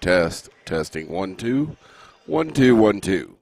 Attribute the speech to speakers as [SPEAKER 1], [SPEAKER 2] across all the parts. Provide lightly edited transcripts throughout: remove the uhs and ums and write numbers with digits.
[SPEAKER 1] Testing 1 2 1 2 1 2.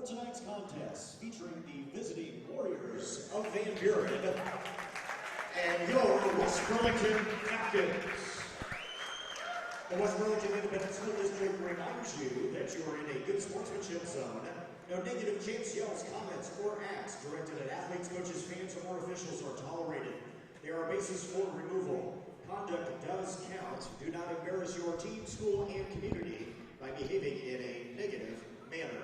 [SPEAKER 2] for tonight's contest, featuring the visiting Warriors of Van Buren and your West Burlington Captains. The West Burlington Independent School District reminds you that you are in a good sportsmanship zone. No negative chants, yells, comments, or acts directed at athletes, coaches, fans, or officials are tolerated. There are bases for removal. Conduct does count. Do not embarrass your team, school, and community by behaving in a negative manner.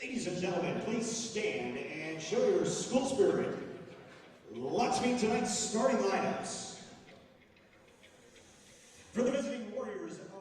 [SPEAKER 2] Ladies and gentlemen, please stand and show your school spirit. Let's meet tonight's starting lineups. For the visiting Warriors of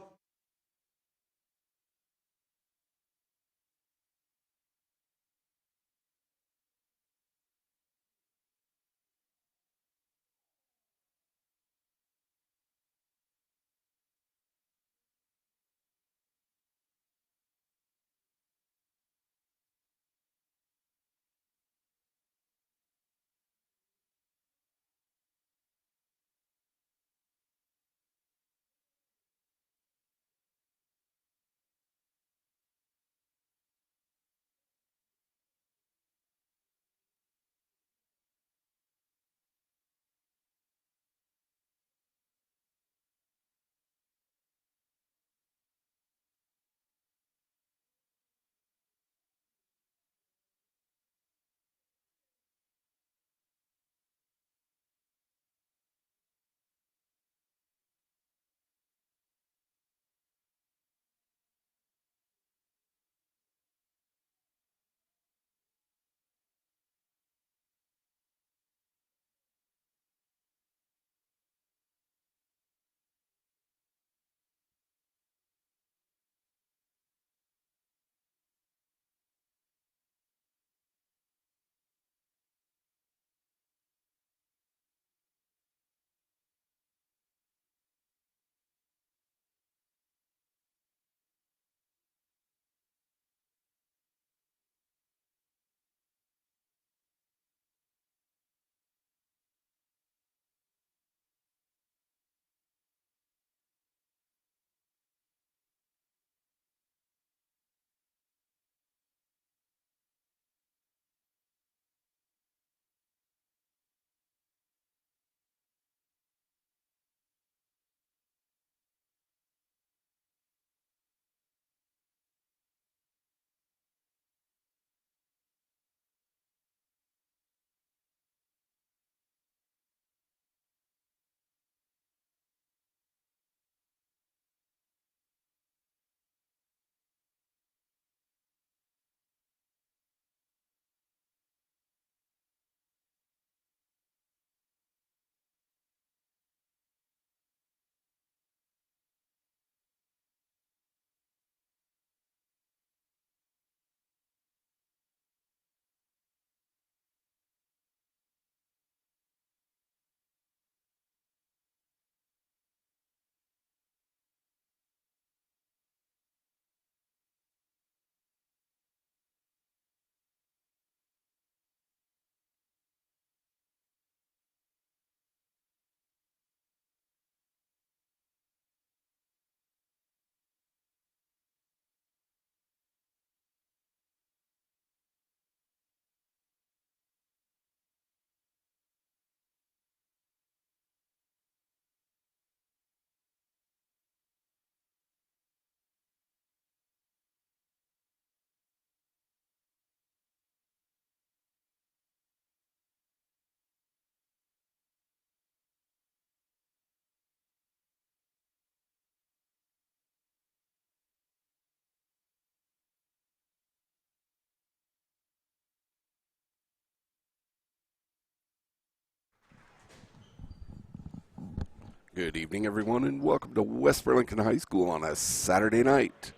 [SPEAKER 1] Good evening, everyone, and welcome to West Burlington High School on a Saturday night.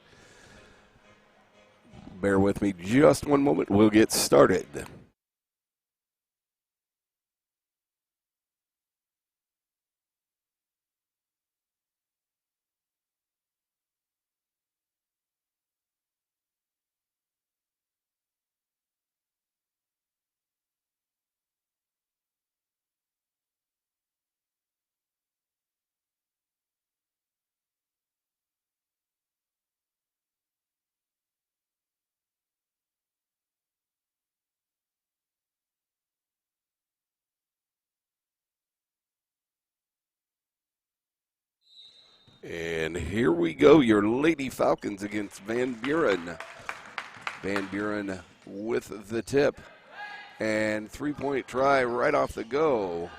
[SPEAKER 1] Bear with me just one moment. We'll get started. And here we go, your Lady Falcons against Van Buren. Van Buren with the tip. And three-point try right off the go.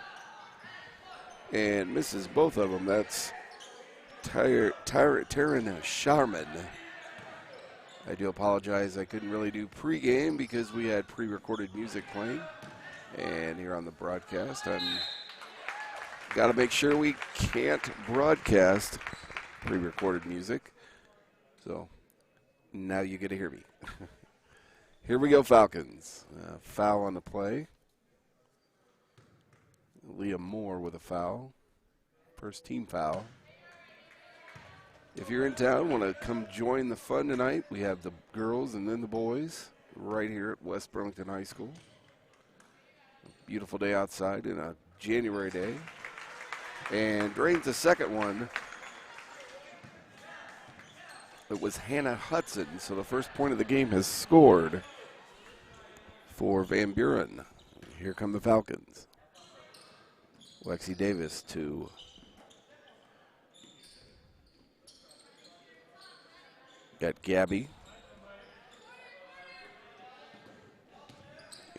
[SPEAKER 1] And misses both of them. That's Taryn Sharman. I do apologize. I couldn't really do pregame because we had pre-recorded music playing. And here on the broadcast, I'm got to make sure we can't broadcast pre-recorded music. So now you get to hear me. Here we go, Falcons. Foul on the play. Liam Moore with a foul. First team foul. If you're in town, want to come join the fun tonight, we have the girls and then the boys right here at West Burlington High School. Beautiful day outside in a January day. And drains the second one. It was Hannah Hudson, so the first point of the game has scored for Van Buren. Here come the Falcons. Lexi Davis to got Gabby.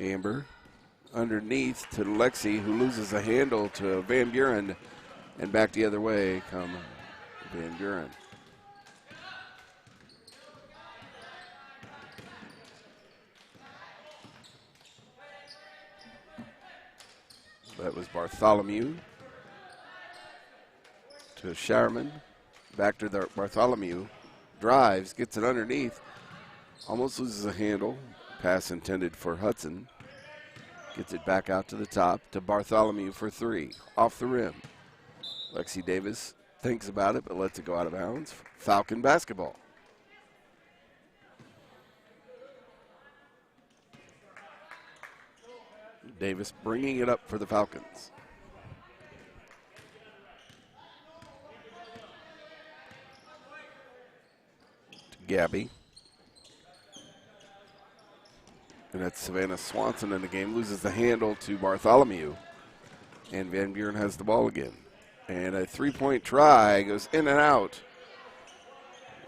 [SPEAKER 1] Amber underneath to Lexi, who loses a handle to Van Buren, and back the other way come Van Buren. That was Bartholomew to Sharman. Back to the Bartholomew. Drives, gets it underneath. Almost loses a handle. Pass intended for Hudson. Gets it back out to the top to Bartholomew for three. Off the rim. Lexi Davis thinks about it, but lets it go out of bounds. Falcon basketball. Davis bringing it up for the Falcons. To Gabby. And that's Savannah Swanson in the game. Loses the handle to Bartholomew. And Van Buren has the ball again. And a three-point try goes in and out.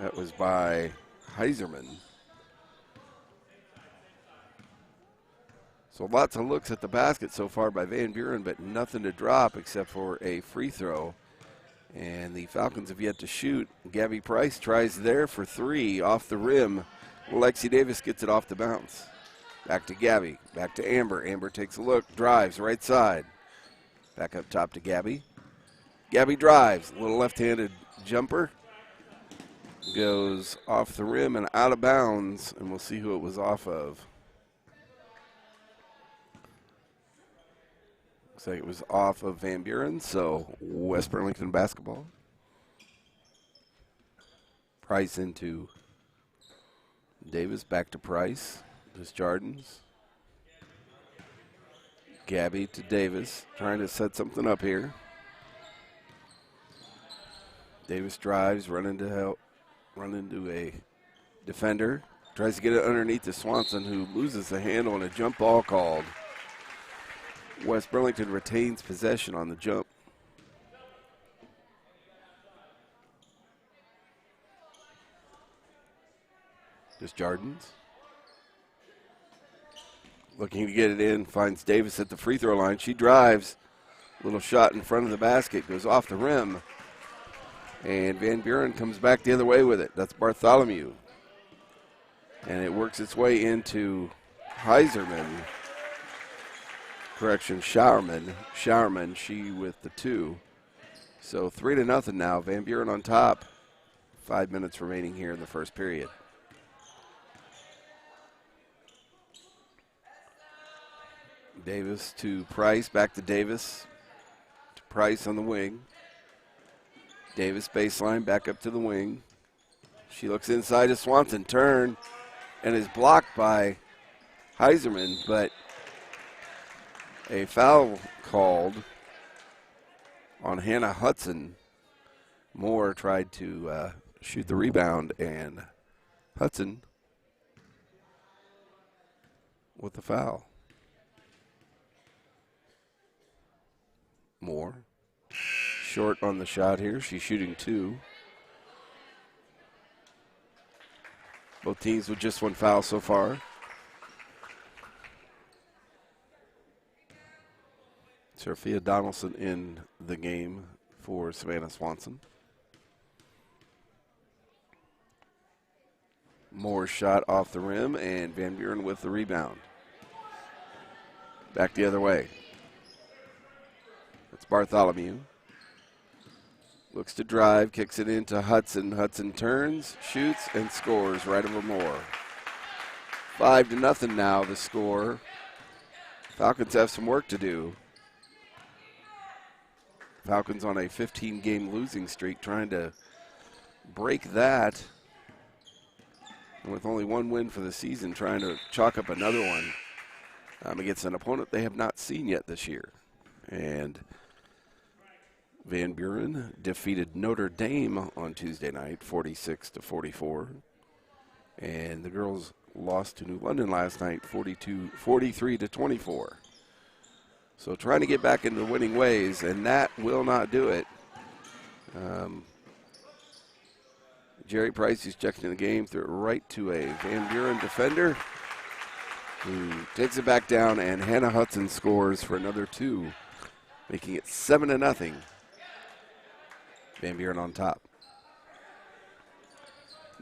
[SPEAKER 1] That was by Heiserman. So lots of looks at the basket so far by Van Buren, but nothing to drop except for a free throw. And the Falcons have yet to shoot. Gabby Price tries there for three off the rim. Lexi Davis gets it off the bounce. Back to Gabby, back to Amber. Amber takes a look, drives right side. Back up top to Gabby. Gabby drives, little left-handed jumper. Goes off the rim and out of bounds, and we'll see who it was off of. Looks like it was off of Van Buren, so West Burlington basketball. Price into Davis, back to Price. This Jardins. Gabby to Davis, trying to set something up here. Davis drives, run into a defender. Tries to get it underneath to Swanson, who loses the handle and a jump ball called. West Burlington retains possession on the jump. This Jardins. Looking to get it in, finds Davis at the free throw line. She drives. Little shot in front of the basket, goes off the rim. And Van Buren comes back the other way with it. That's Bartholomew. And it works its way into Heiserman. Correction, Showerman. Showerman, she with the two. So 3-0 now. Van Buren on top. 5 minutes remaining here in the first period. Davis to Price, back to Davis. To Price on the wing. Davis baseline, back up to the wing. She looks inside to Swanson, turn, and is blocked by Heiserman, but a foul called on Hannah Hudson. Moore tried to shoot the rebound, and Hudson with the foul. Moore short on the shot here. She's shooting 2. Both teams with just 1 foul so far. Sophia Donaldson in the game for Savannah Swanson. Moore shot off the rim, and Van Buren with the rebound. Back the other way. It's Bartholomew. Looks to drive, kicks it into Hudson. Hudson turns, shoots, and scores right over Moore. 5-0 now, the score. Falcons have some work to do. Falcons on a 15-game losing streak, trying to break that. And with only 1 win for the season, trying to chalk up another one against an opponent they have not seen yet this year. And Van Buren defeated Notre Dame on Tuesday night, 46-44. And the girls lost to New London last night, 43-24. So trying to get back into winning ways, and that will not do it. Jerry Price, who's checking in the game, threw it right to a Van Buren defender who takes it back down, and Hannah Hudson scores for another 2, making it 7-0. Van Buren on top.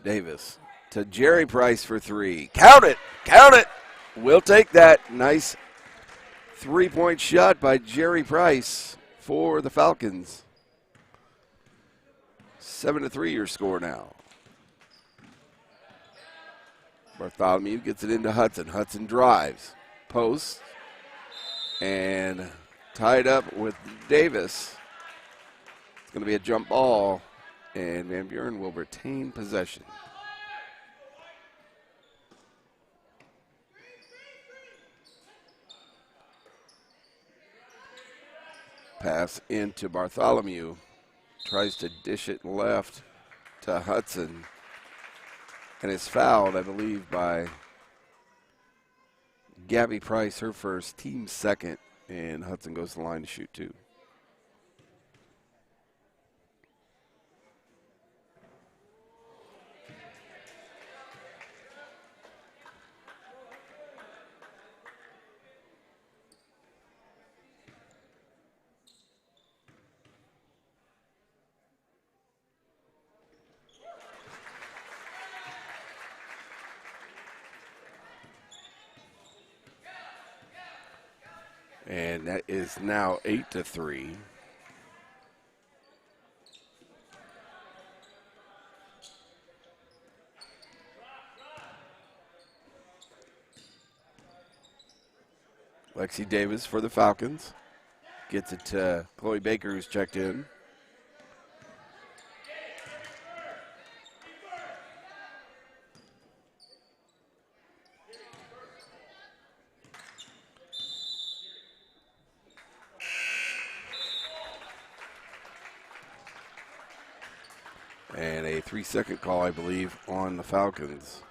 [SPEAKER 1] Davis to Jerry Price for 3. Count it! Count it! We'll take that. Nice 3-point shot by Jerry Price for the Falcons. 7-3 your score now. Bartholomew gets it into Hudson. Hudson drives, posts, and tied up with Davis. It's going to be a jump ball, and Van Buren will retain possession. Pass into Bartholomew. Tries to dish it left to Hudson. And is fouled, I believe, by Gabby Price, her first, team second. And Hudson goes to the line to shoot 2. And that is now 8-3. Lexi Davis for the Falcons. Gets it to Chloe Baker, who's checked in. And a 3-second call, I believe, on the Falcons.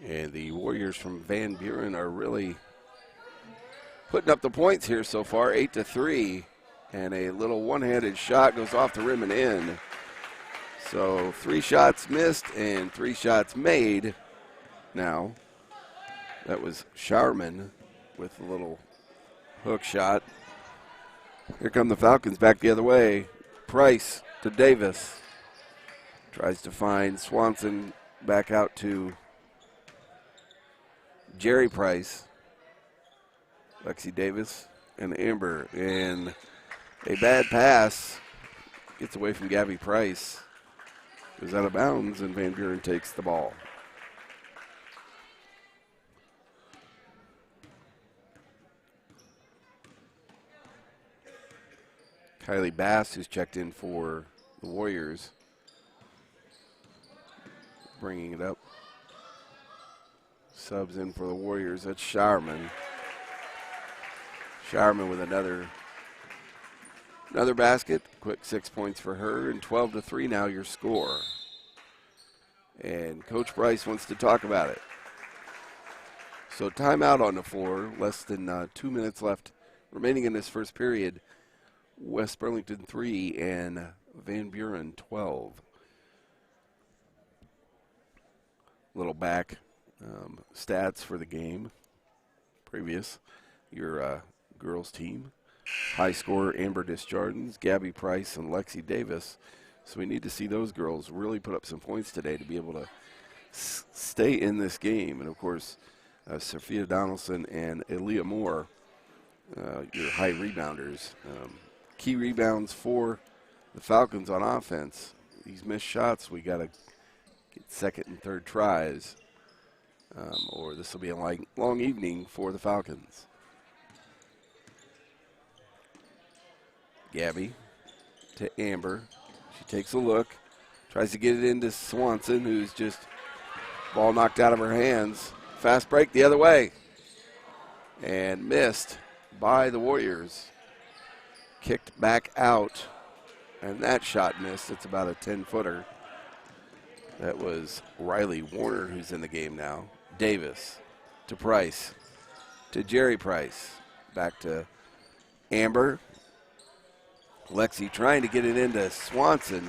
[SPEAKER 1] And the Warriors from Van Buren are really putting up the points here so far, 8-3. And a little one-handed shot goes off the rim and in. So 3 shots missed and 3 shots made now. That was Sharman with a little hook shot. Here come the Falcons back the other way. Price to Davis. Tries to find Swanson, back out to Jerry Price. Lexi Davis and Amber. And a bad pass gets away from Gabby Price. Goes out of bounds, and Van Buren takes the ball. Kylie Bass, who's checked in for the Warriors, bringing it up. Subs in for the Warriors. That's Sharman. Sharman with another Another basket, quick 6 points for her, and 12-3 now your score. And Coach Bryce wants to talk about it. So timeout on the floor, less than 2 minutes left remaining in this first period. West Burlington 3 and Van Buren 12. Little back stats for the game. Previous, your girls team. High scorer Amber Desjardins, Gabby Price, and Lexi Davis. So we need to see those girls really put up some points today to be able to stay in this game. And, of course, Sophia Donaldson and Aaliyah Moore, your high rebounders. Key rebounds for the Falcons on offense. These missed shots, we got to get second and third tries, or this will be a long evening for the Falcons. Gabby to Amber. She takes a look, tries to get it into Swanson, who's just ball knocked out of her hands. Fast break the other way. And missed by the Warriors. Kicked back out, and that shot missed. It's about a 10-footer. That was Riley Warner, who's in the game now. Davis to Price, to Jerry Price. Back to Amber. Lexi trying to get it into Swanson.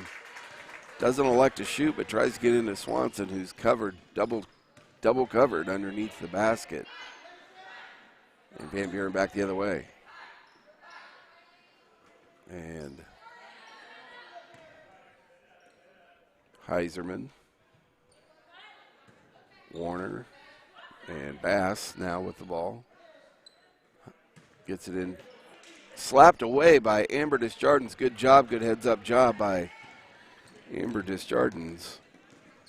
[SPEAKER 1] Doesn't elect to shoot, but tries to get into Swanson, who's covered, double covered underneath the basket. And Van Buren back the other way. And Heiserman, Warner, and Bass now with the ball. Gets it in. Slapped away by Amber Desjardins. Good job, good heads-up job by Amber Desjardins.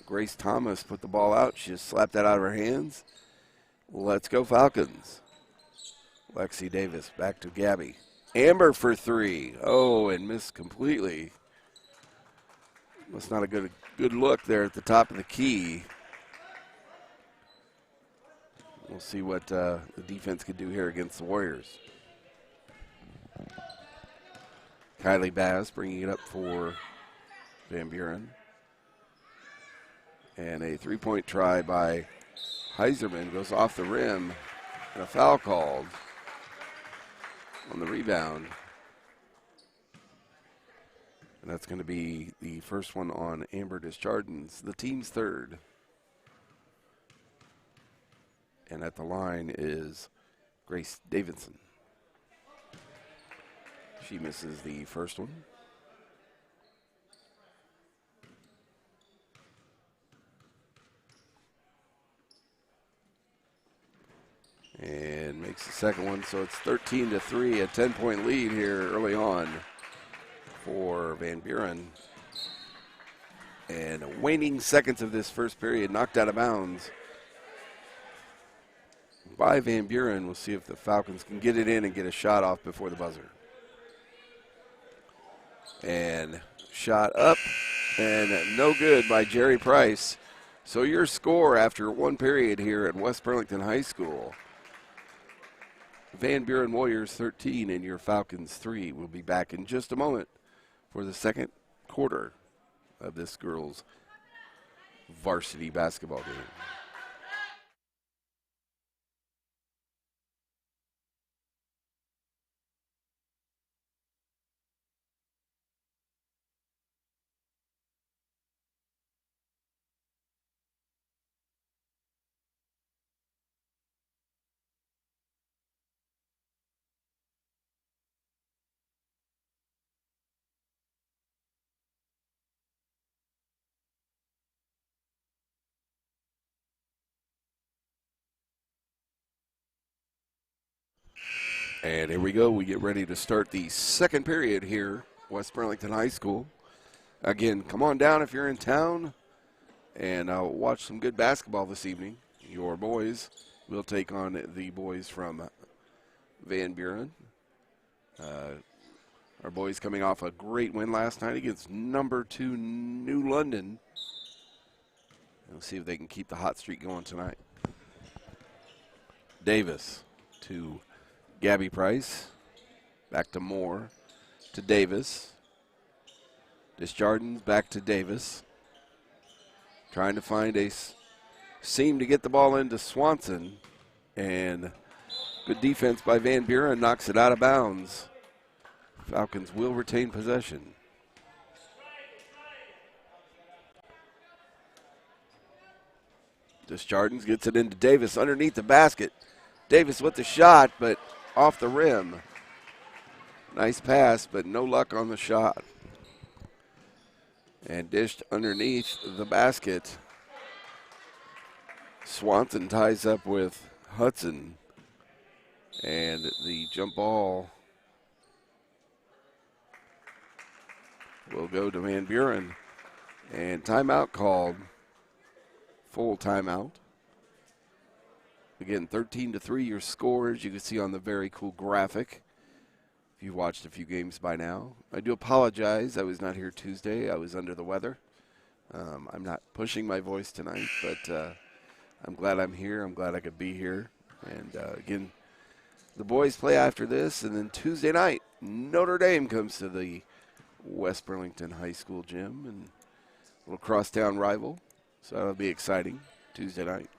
[SPEAKER 1] Grace Thomas put the ball out. She just slapped that out of her hands. Let's go Falcons. Lexi Davis back to Gabby. Amber for three. Oh, and missed completely. That's not a good look there at the top of the key. We'll see what the defense could do here against the Warriors. Kylie Bass bringing it up for Van Buren. And a three-point try by Heiserman goes off the rim, and a foul called on the rebound. And that's going to be the first one on Amber Desjardins, the team's third. And at the line is Grace Davidson. She misses the first one. And makes the second one, so it's 13-3, a 10-point lead here early on for Van Buren. And waning seconds of this first period, knocked out of bounds by Van Buren. We'll see if the Falcons can get it in and get a shot off before the buzzer. And shot up, and no good by Jerry Price. So your score after one period here at West Burlington High School, Van Buren Warriors 13 and your Falcons 3. We'll be back in just a moment for the second quarter of this girls' varsity basketball game. And here we go. We get ready to start the second period here, West Burlington High School. Again, come on down if you're in town and watch some good basketball this evening. Your boys will take on the boys from Van Buren. Our boys coming off a great win last night against number 2 New London. We'll see if they can keep the hot streak going tonight. Davis to Gabby Price, back to Moore. to Davis. Desjardins back to Davis. Trying to find a seam to get the ball into Swanson. And good defense by Van Buren knocks it out of bounds. Falcons will retain possession. Desjardins gets it into Davis underneath the basket. Davis with the shot, but off the rim. Nice pass, but no luck on the shot. And dished underneath the basket. Swanson ties up with Hudson. And the jump ball will go to Van Buren. And timeout called. Full timeout. Again, 13-3 your score, as you can see on the very cool graphic. If you've watched a few games by now. I do apologize. I was not here Tuesday. I was under the weather. I'm not pushing my voice tonight, but I'm glad I'm here. I'm glad I could be here. And again, the boys play after this, and then Tuesday night, Notre Dame comes to the West Burlington High School gym, and a little crosstown rival. So that'll be exciting Tuesday night.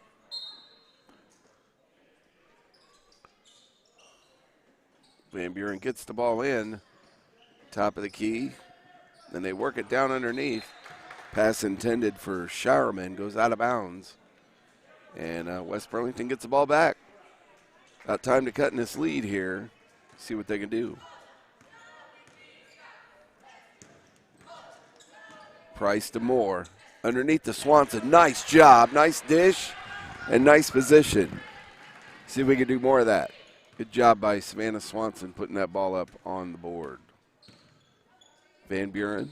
[SPEAKER 1] Van Buren gets the ball in, top of the key. Then they work it down underneath. Pass intended for Showerman goes out of bounds. And West Burlington gets the ball back. Got time to cut in this lead here. See what they can do. Price to Moore. Underneath the Swanson. Nice job. Nice dish. And nice position. See if we can do more of that. Good job by Savannah Swanson putting that ball up on the board. Van Buren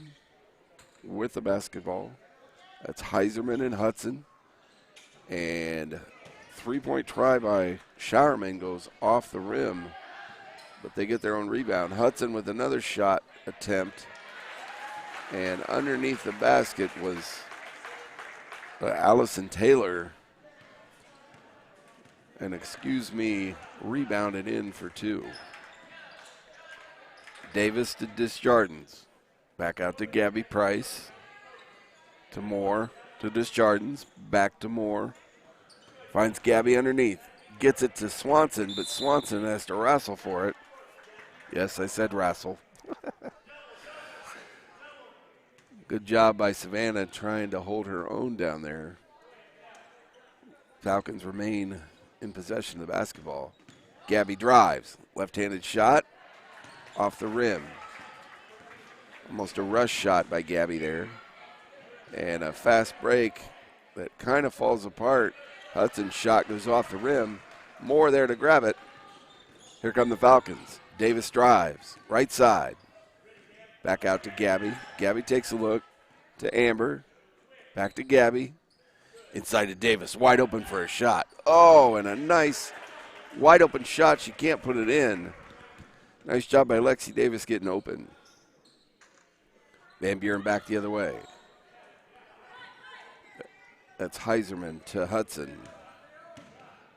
[SPEAKER 1] with the basketball. That's Heiserman and Hudson. And three-point try by Showerman goes off the rim. But they get their own rebound. Hudson with another shot attempt. And underneath the basket was Allison Taylor. And excuse me, rebounded in for two. Davis to Desjardins. Back out to Gabby Price. To Moore. To Desjardins. Back to Moore. Finds Gabby underneath. Gets it to Swanson, but Swanson has to wrestle for it. Yes, I said wrestle. Good job by Savannah trying to hold her own down there. Falcons remain in possession of the basketball. Gabby drives. Left-handed shot. Off the rim. Almost a rush shot by Gabby there. And a fast break that kind of falls apart. Hudson's shot goes off the rim. Moore there to grab it. Here come the Falcons. Davis drives. Right side. Back out to Gabby. Gabby takes a look to Amber. Back to Gabby. Inside to Davis. Wide open for a shot. Oh, and a nice wide open shot. She can't put it in. Nice job by Lexi Davis getting open. Van Buren back the other way. That's Heiserman to Hudson.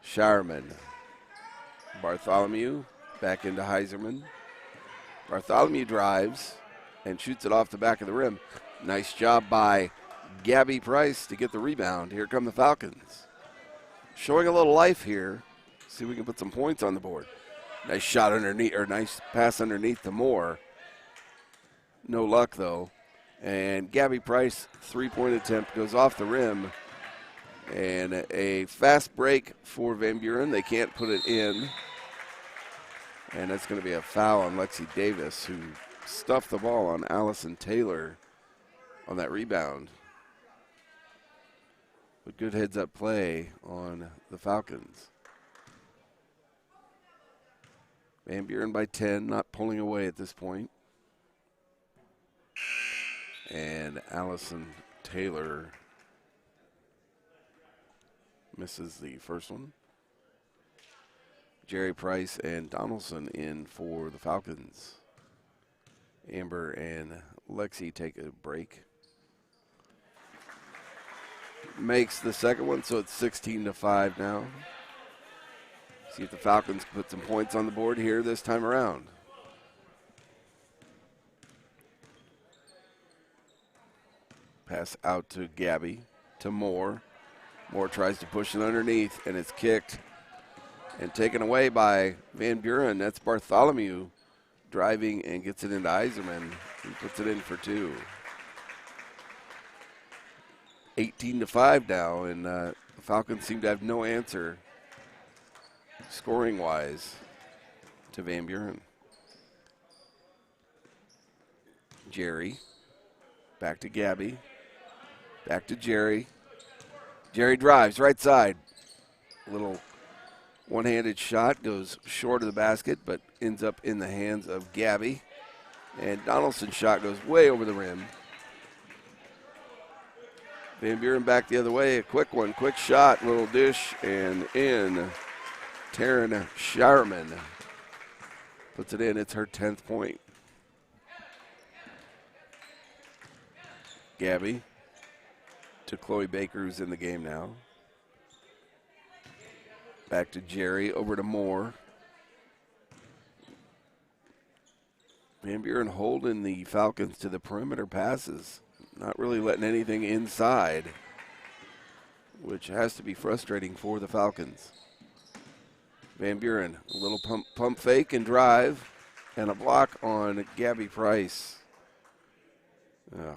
[SPEAKER 1] Showerman. Bartholomew back into Heiserman. Bartholomew drives and shoots it off the back of the rim. Nice job by Gabby Price to get the rebound. Here come the Falcons. Showing a little life here. See if we can put some points on the board. Nice shot underneath, or nice pass underneath to Moore. No luck though. And Gabby Price, three-point attempt goes off the rim. And a fast break for Van Buren. They can't put it in. And that's going to be a foul on Lexi Davis, who stuffed the ball on Allison Taylor on that rebound. But good heads-up play on the Falcons. Van Buren by 10, not pulling away at this point. And Allison Taylor misses the first one. Jerry Price and Donaldson in for the Falcons. Amber and Lexi take a break. Makes the second one, so it's 16-5 now. See if the Falcons can put some points on the board here this time around. Pass out to Gabby, to Moore. Moore tries to push it underneath, and it's kicked and taken away by Van Buren. That's Bartholomew driving and gets it into Iserman. He puts it in for 2. 18-5 now, and the Falcons seem to have no answer scoring-wise to Van Buren. Jerry, back to Gabby, back to Jerry. Jerry drives right side. Little one-handed shot goes short of the basket, but ends up in the hands of Gabby. And Donaldson's shot goes way over the rim. Van Buren back the other way, a quick one, quick shot, little dish, and in. Taryn Shireman puts it in. It's her 10th point. Gabby to Chloe Baker, who's in the game now. Back to Jerry, over to Moore. Van Buren holding the Falcons to the perimeter passes, not really letting anything inside, which has to be frustrating for the Falcons. Van Buren, a little pump fake and drive, and a block on Gabby Price.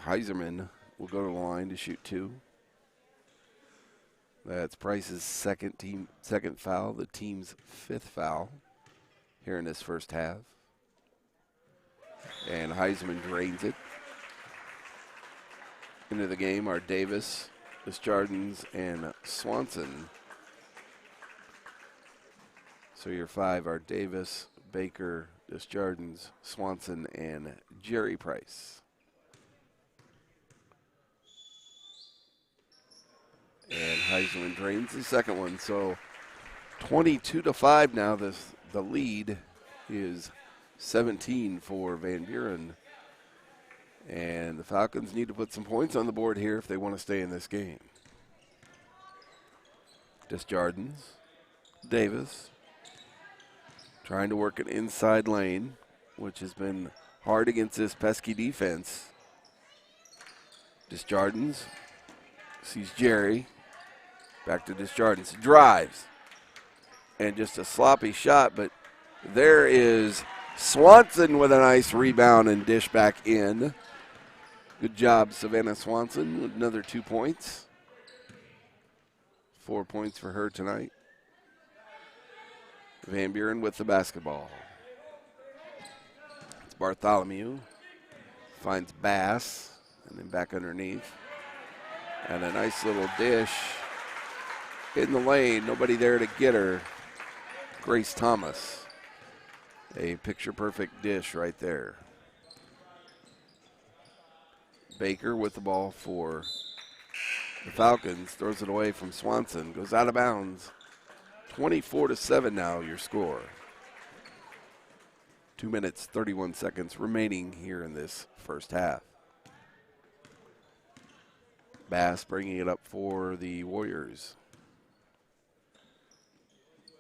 [SPEAKER 1] Heiserman will go to the line to shoot 2. That's Price's second foul, the team's 5th foul here in this first half. And Heisman drains it. Into the game are Davis, Desjardins, and Swanson. So your 5 are Davis, Baker, Desjardins, Swanson, and Jerry Price. And Heisman drains the second one. So 22-5 now. The lead is 17 for Van Buren. And the Falcons need to put some points on the board here if they want to stay in this game. Desjardins, Davis, trying to work an inside lane, which has been hard against this pesky defense. Desjardins sees Jerry. Back to Desjardins. Drives. And just a sloppy shot, but there is Swanson with a nice rebound and dish back in. Good job, Savannah Swanson, with another 2 points. 4 points for her tonight. Van Buren with the basketball. It's Bartholomew. Finds Bass, and then back underneath. And a nice little dish in the lane. Nobody there to get her. Grace Thomas. A picture-perfect dish right there. Baker with the ball for the Falcons. Throws it away from Swanson. Goes out of bounds. 24-7 now, your score. 2 minutes, 31 seconds remaining here in this first half. Bass bringing it up for the Warriors.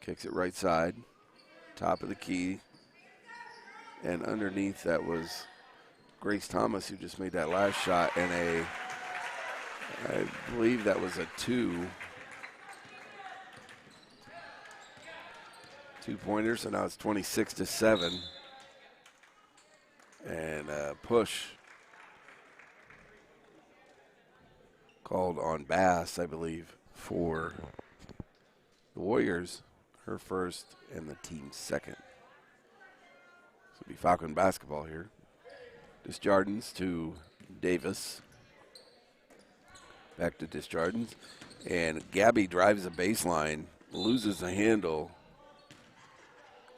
[SPEAKER 1] Kicks it right side. Top of the key. And underneath that was Grace Thomas, who just made that last shot, and I believe that was a 2. 2-pointers, so now it's 26-7. And push called on Bass, I believe, for the Warriors. Her first and the team's second. So it'll be Falcon basketball here. Desjardins to Davis. Back to Desjardins. And Gabby drives the baseline, loses the handle.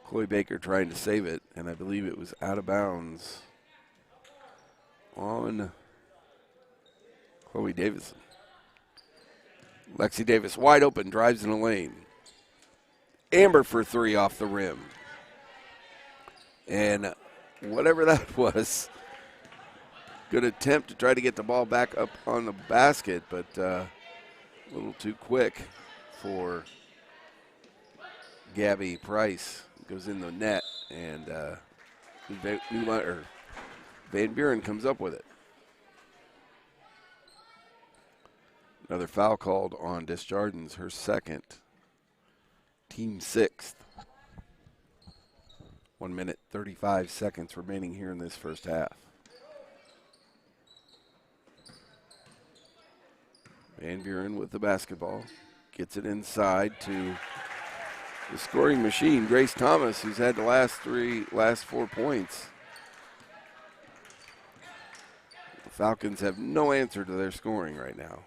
[SPEAKER 1] Chloe Baker trying to save it, and I believe it was out of bounds on Chloe Davison. Lexi Davis wide open, drives in the lane. Amber for 3 off the rim. And whatever that was, good attempt to try to get the ball back up on the basket, but a little too quick for Gabby Price. Goes in the net, and Van Buren comes up with it. Another foul called on Desjardins, her second, team sixth. 1 minute, 35 seconds remaining here in this first half. Van Buren with the basketball. Gets it inside to the scoring machine, Grace Thomas, who's had the last 4 points. The Falcons have no answer to their scoring right now.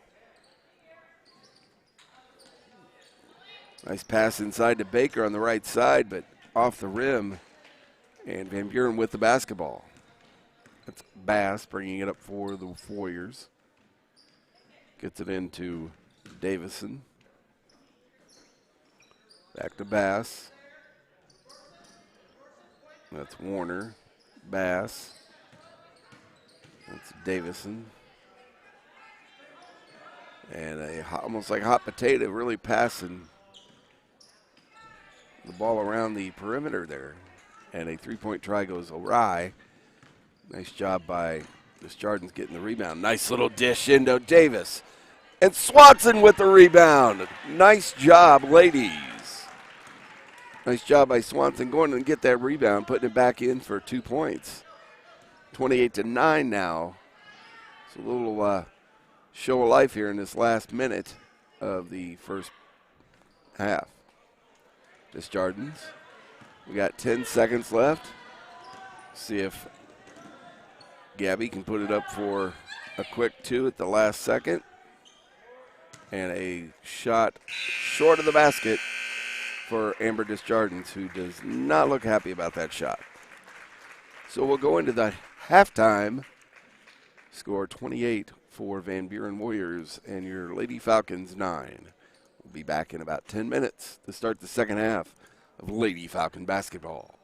[SPEAKER 1] Nice pass inside to Baker on the right side, but off the rim. And Van Buren with the basketball. That's Bass bringing it up for the Warriors. Gets it into Davison. Back to Bass. That's Warner. Bass. That's Davison. And almost like hot potato, really passing the ball around the perimeter there. And a three-point try goes awry. Nice job by Desjardins getting the rebound. Nice little dish into Davis. And Swanson with the rebound. Nice job, ladies. Nice job by Swanson going and get that rebound, putting it back in for 2 points. 28-9 now. It's a little show of life here in this last minute of the first half. Desjardins. We got 10 seconds left. See if Gabby can put it up for a quick 2 at the last second. And a shot short of the basket for Amber Desjardins, who does not look happy about that shot. So we'll go into the halftime. Score 28 for Van Buren Warriors and your Lady Falcons 9. We'll be back in about 10 minutes to start the second half of Lady Falcon basketball.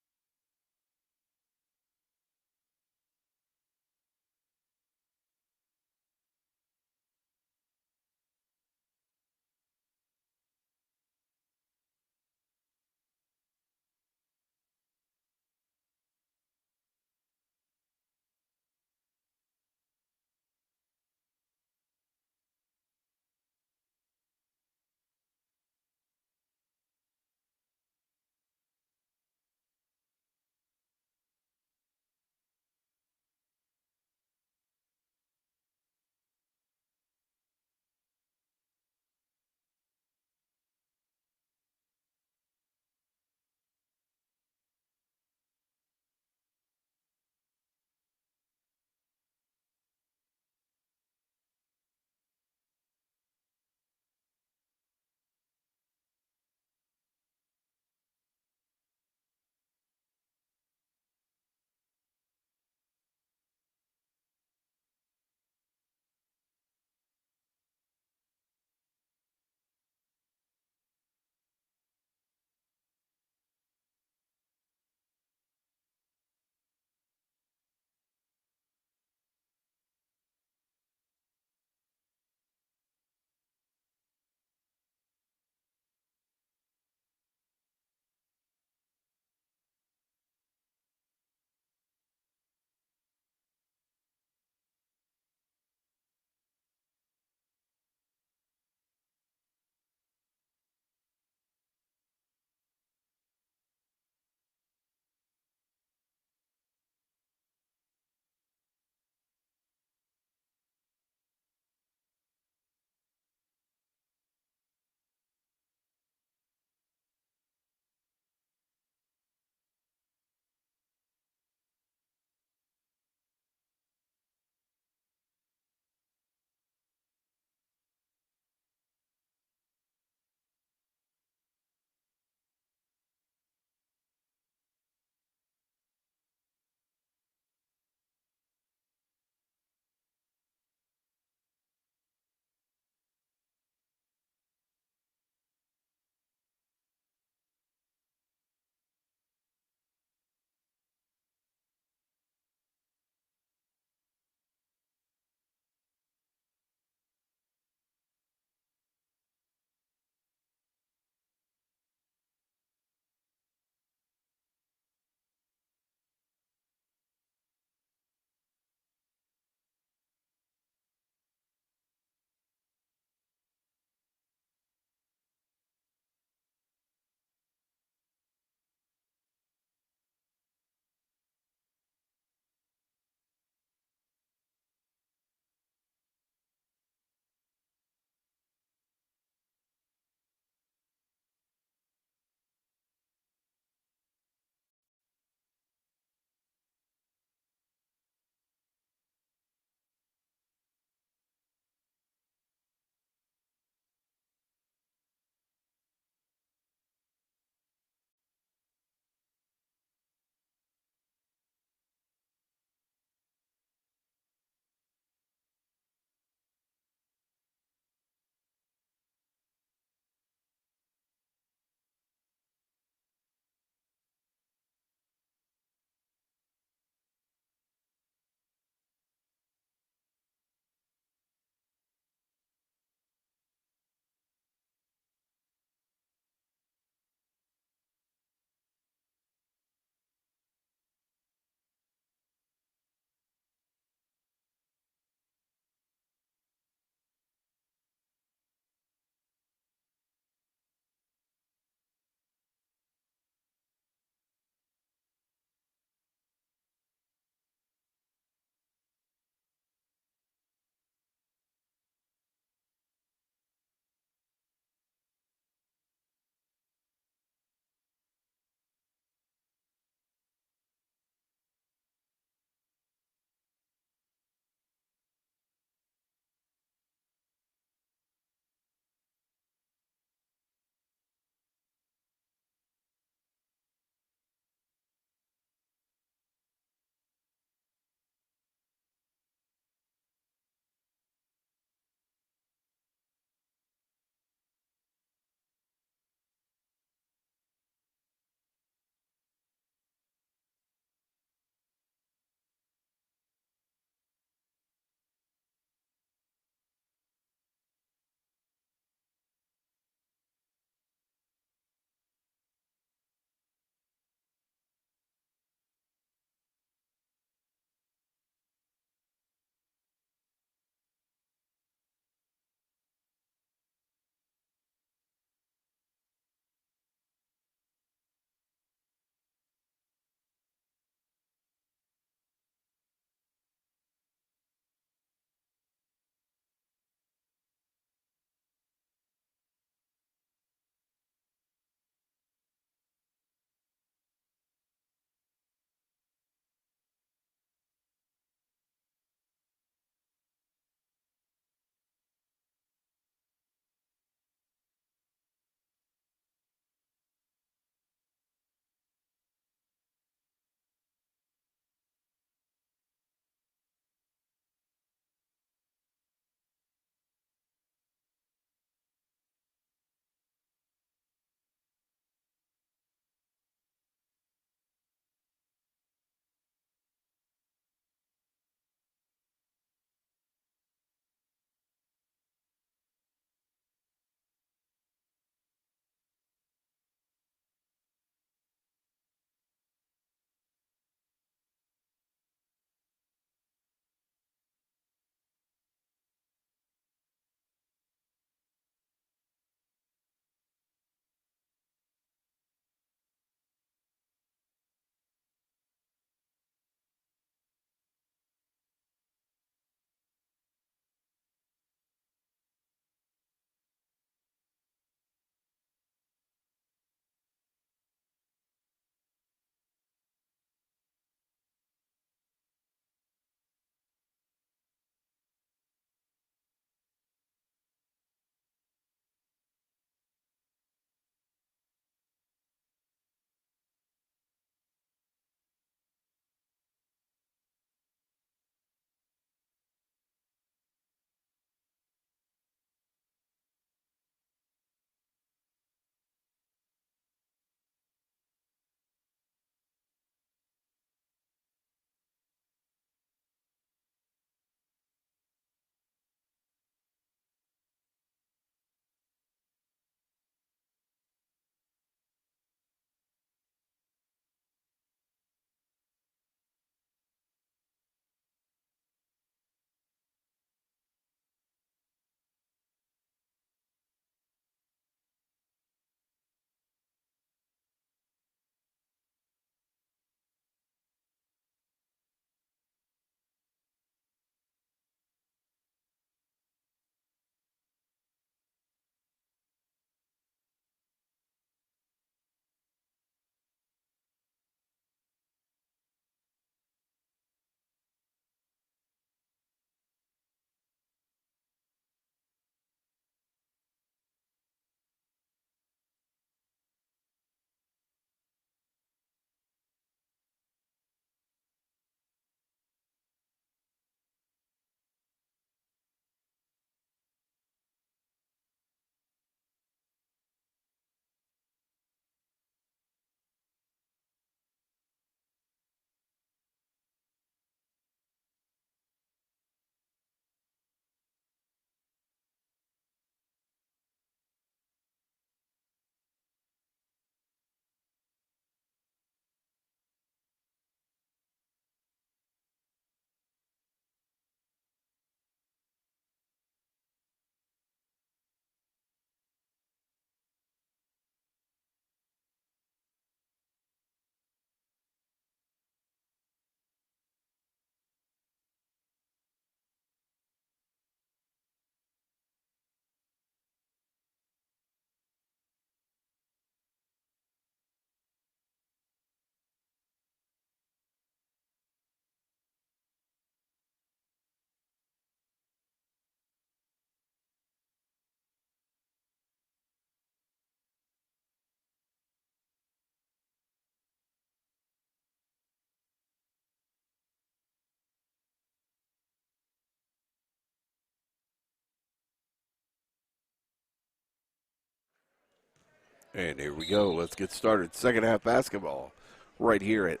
[SPEAKER 1] And here we go. Let's get started. Second half basketball right here at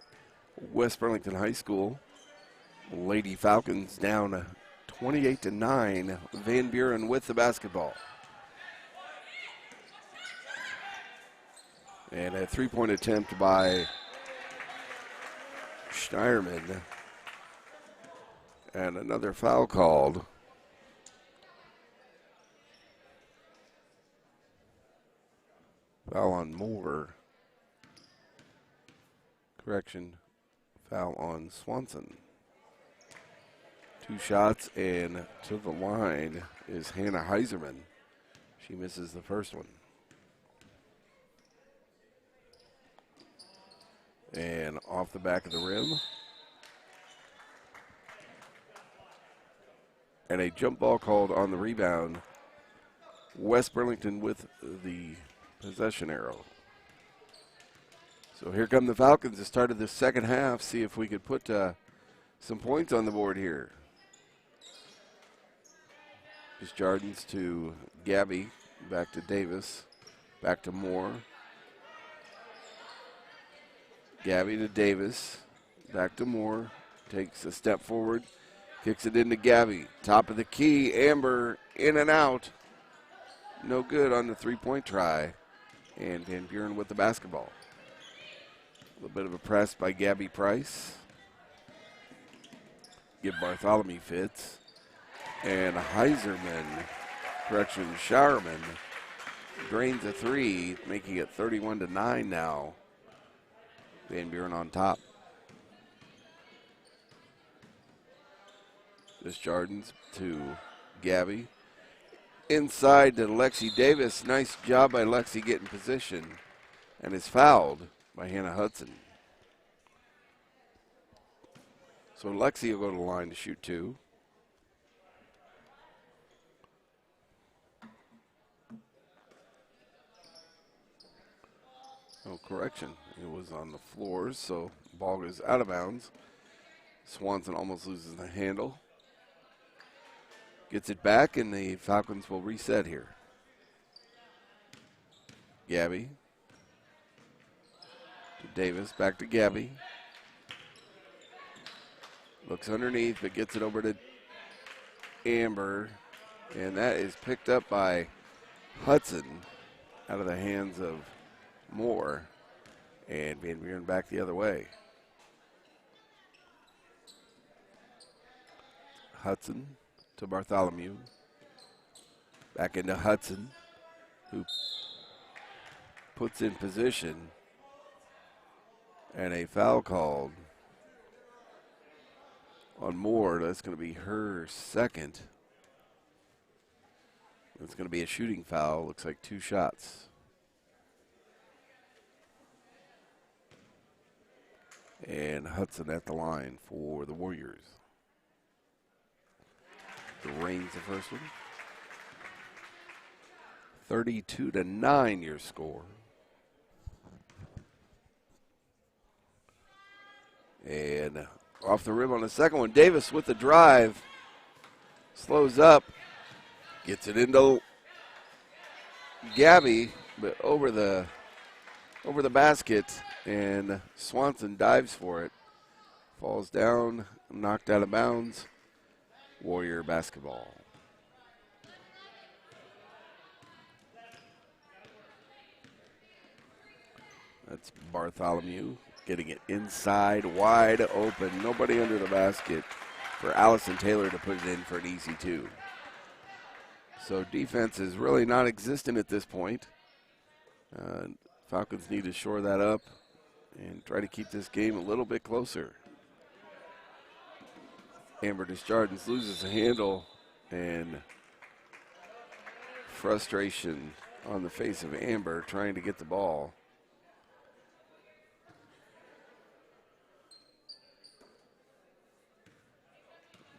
[SPEAKER 1] West Burlington High School. Lady Falcons down 28-9. Van Buren with the basketball. And a three-point attempt by Steierman. And another foul called. Foul on Moore. Correction, foul on Swanson. 2 shots, and to the line is Hannah Heiserman. She misses the first one. And off the back of the rim. And a jump ball called on the rebound. West Burlington with the possession arrow. So here come the Falcons to start of the second half. See if we could put some points on the board here. Just Jardins to Gabby, back to Davis, back to Moore. Gabby to Davis, back to Moore, takes a step forward, kicks it into Gabby. Top of the key, Amber in and out. No good on the three-point try. And Van Buren with the basketball. A little bit of a press by Gabby Price. Give Bartholomew fits. And Heiserman, correction, Showerman, drains a three, making it 31-9 now. Van Buren on top. This Jardins to Gabby. Inside to Lexi Davis. Nice job by Lexi getting position. And is fouled by Hannah Hudson. So Lexi will go to the line to shoot 2. Oh, correction. It was on the floors, so ball goes out of bounds. Swanson almost loses the handle. Gets it back, and the Falcons will reset here. Gabby to Davis, back to Gabby. Looks underneath, but gets it over to Amber. And that is picked up by Hudson out of the hands of Moore. And Van Buren back the other way. Hudson to Bartholomew. Back into Hudson, who puts in position. And a foul called on Moore. That's going to be her second. It's going to be a shooting foul. Looks like 2 shots. And Hudson at the line for the Warriors. Drains the first one. 32-9 your score. And off the rim on the second one. Davis with the drive. Slows up. Gets it into Gabby, but over the basket. And Swanson dives for it. Falls down, knocked out of bounds. Warrior basketball. That's Bartholomew getting it inside, wide open. Nobody under the basket for Allison Taylor to put it in for an easy 2. So defense is really not existent at this point. Falcons need to shore that up and try to keep this game a little bit closer. Amber Desjardins loses the handle, and frustration on the face of Amber trying to get the ball.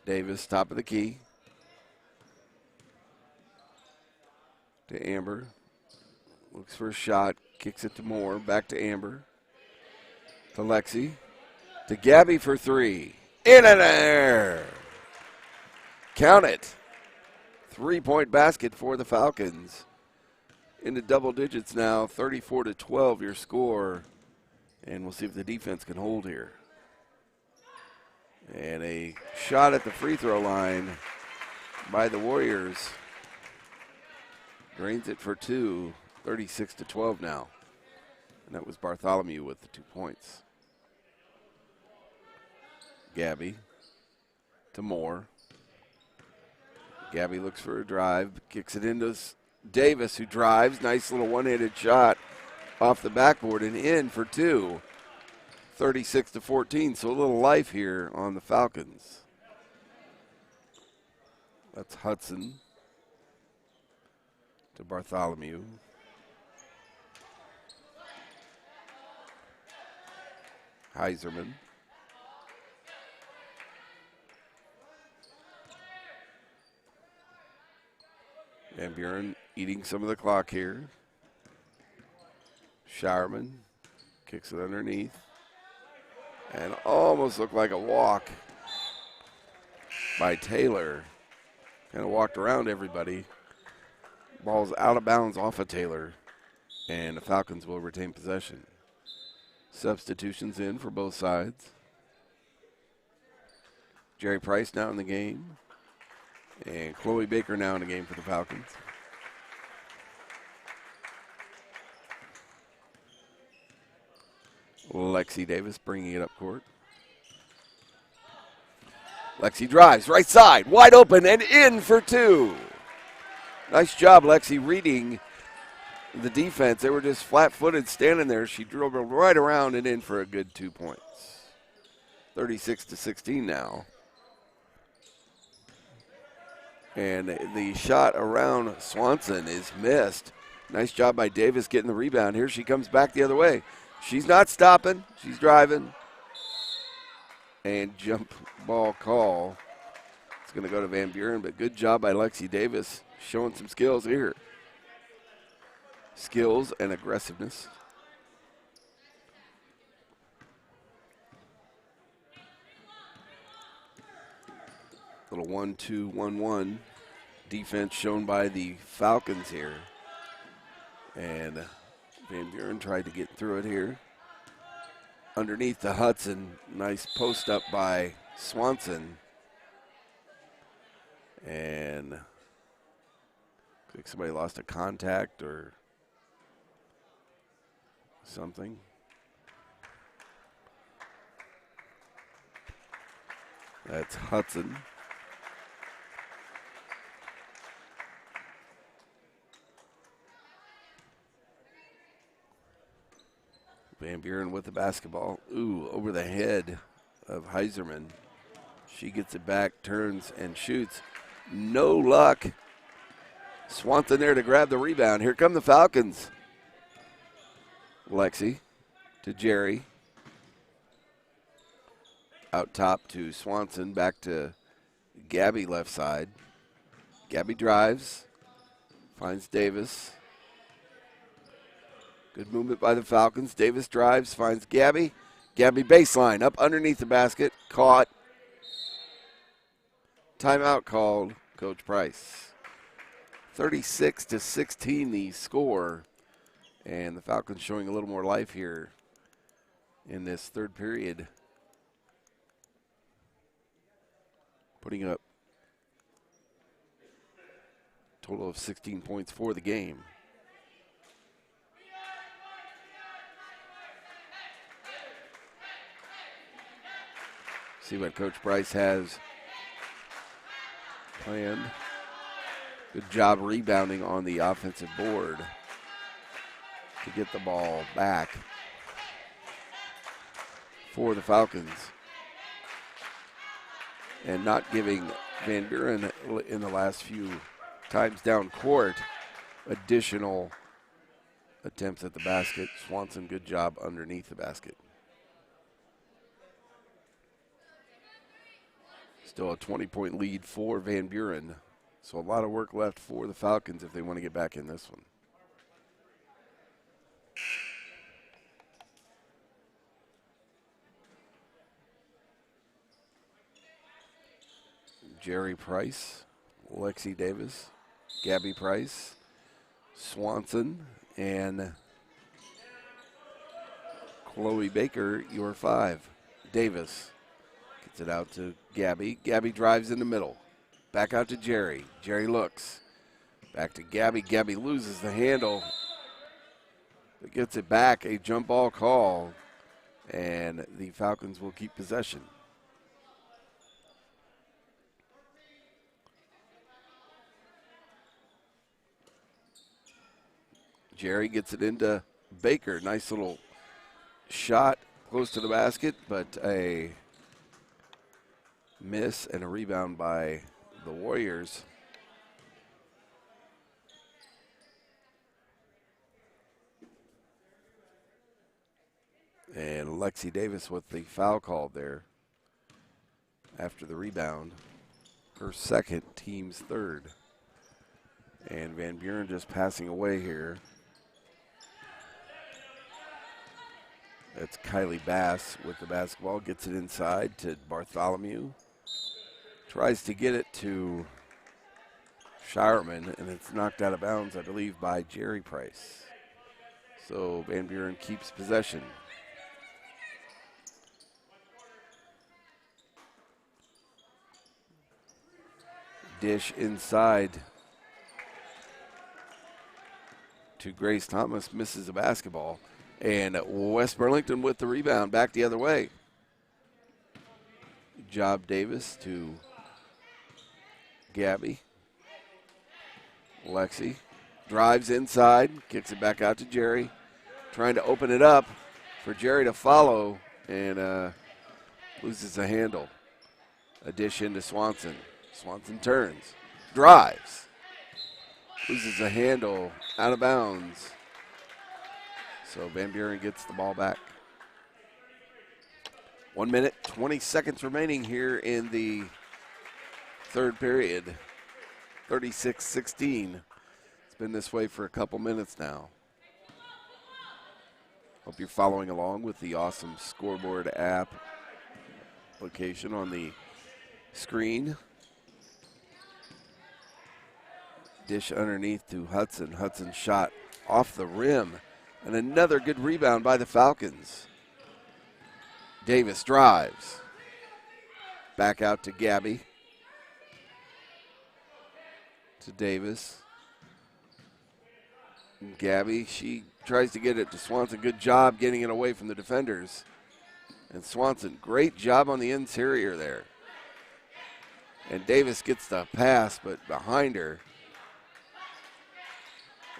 [SPEAKER 1] Davis, top of the key. To Amber. Looks for a shot, kicks it to Moore, back to Amber. To Lexi. To Gabby for 3. In and there. Count it. 3-point basket for the Falcons. into double digits now, 34-12 your score. And we'll see if the defense can hold here. And a shot at the free throw line by the Warriors. Drains it for two, 36-12 now. And that was Bartholomew with the 2 points. Gabby to Moore. Gabby looks for a drive, kicks it into Davis, who drives. Nice little one-handed shot off the backboard and in for two. 36-14, so a little life here on the Falcons. That's Hudson to Bartholomew. Heiserman. And Buren eating some of the clock here. Showerman kicks it underneath. And almost looked like a walk by Taylor. Kind of walked around everybody. Ball's out of bounds off of Taylor. And the Falcons will retain possession. Substitutions in for both sides. Jerry Price now in the game. And Chloe Baker now in the game for the Falcons. Lexi Davis bringing it up court. Lexi drives, right side, wide open and in for two. Nice job, Lexi, reading the defense. They were just flat-footed standing there. She dribbled right around and in for a good 2 points. 36-16 now. And the shot around Swanson is missed. Nice job by Davis getting the rebound. Here she comes back the other way. She's not stopping. She's driving. And jump ball call. It's going to go to Van Buren, but good job by Lexi Davis showing some skills here. Skills and aggressiveness. Little 1-2-1-1 defense shown by the Falcons here. And Van Buren tried to get through it here. Underneath the Hudson, nice post up by Swanson. And I think somebody lost a contact or something. That's Hudson. Van Buren with the basketball. Ooh, over the head of Heiserman. She gets it back, turns, and shoots. No luck. Swanson there to grab the rebound. Here come the Falcons. Lexi to Jerry. Out top to Swanson. Back to Gabby left side. Gabby drives. Finds Davis. Good movement by the Falcons. Davis drives, finds Gabby. Gabby baseline, up underneath the basket. Caught. Timeout called, Coach Price. 36-16 the score. And the Falcons showing a little more life here in this third period. Putting up a total of 16 points for the game. See what Coach Price has planned. Good job rebounding on the offensive board to get the ball back for the Falcons. And not giving Van Buren in the last few times down court additional attempts at the basket. Swanson, good job underneath the basket. Still a 20-point lead for Van Buren. So a lot of work left for the Falcons if they want to get back in this one. Jerry Price, Lexi Davis, Gabby Price, Swanson and Chloe Baker, your 5. Davis gets it out to Gabby. Gabby drives in the middle. Back out to Jerry. Jerry looks. Back to Gabby. Gabby loses the handle. But gets it back. A jump ball call. And the Falcons will keep possession. Jerry gets it into Baker. Nice little shot close to the basket, but a miss and a rebound by the Warriors. And Lexi Davis with the foul called there after the rebound. Her second, team's third. And Van Buren just passing away here. That's Kylie Bass with the basketball. Gets it inside to Bartholomew. Tries to get it to Shireman, and it's knocked out of bounds, I believe, by Jerry Price. So Van Buren keeps possession. Dish inside to Grace Thomas, misses the basketball. And West Burlington with the rebound, back the other way. Good job, Davis, to Gabby. Lexi drives inside, kicks it back out to Jerry. Trying to open it up for Jerry to follow, and loses the handle. A dish into Swanson. Swanson turns, drives, loses the handle, out of bounds. So Van Buren gets the ball back. 1 minute, 20 seconds remaining here in the third period. 36-16. It's been this way for a couple minutes now. Hope you're following along with the awesome scoreboard app location on the screen. Dish underneath to Hudson. Hudson shot off the rim. And another good rebound by the Falcons. Davis drives. Back out to Gabby. To Davis. And Gabby, she tries to get it to Swanson. Good job getting it away from the defenders. And Swanson, great job on the interior there. And Davis gets the pass, but behind her.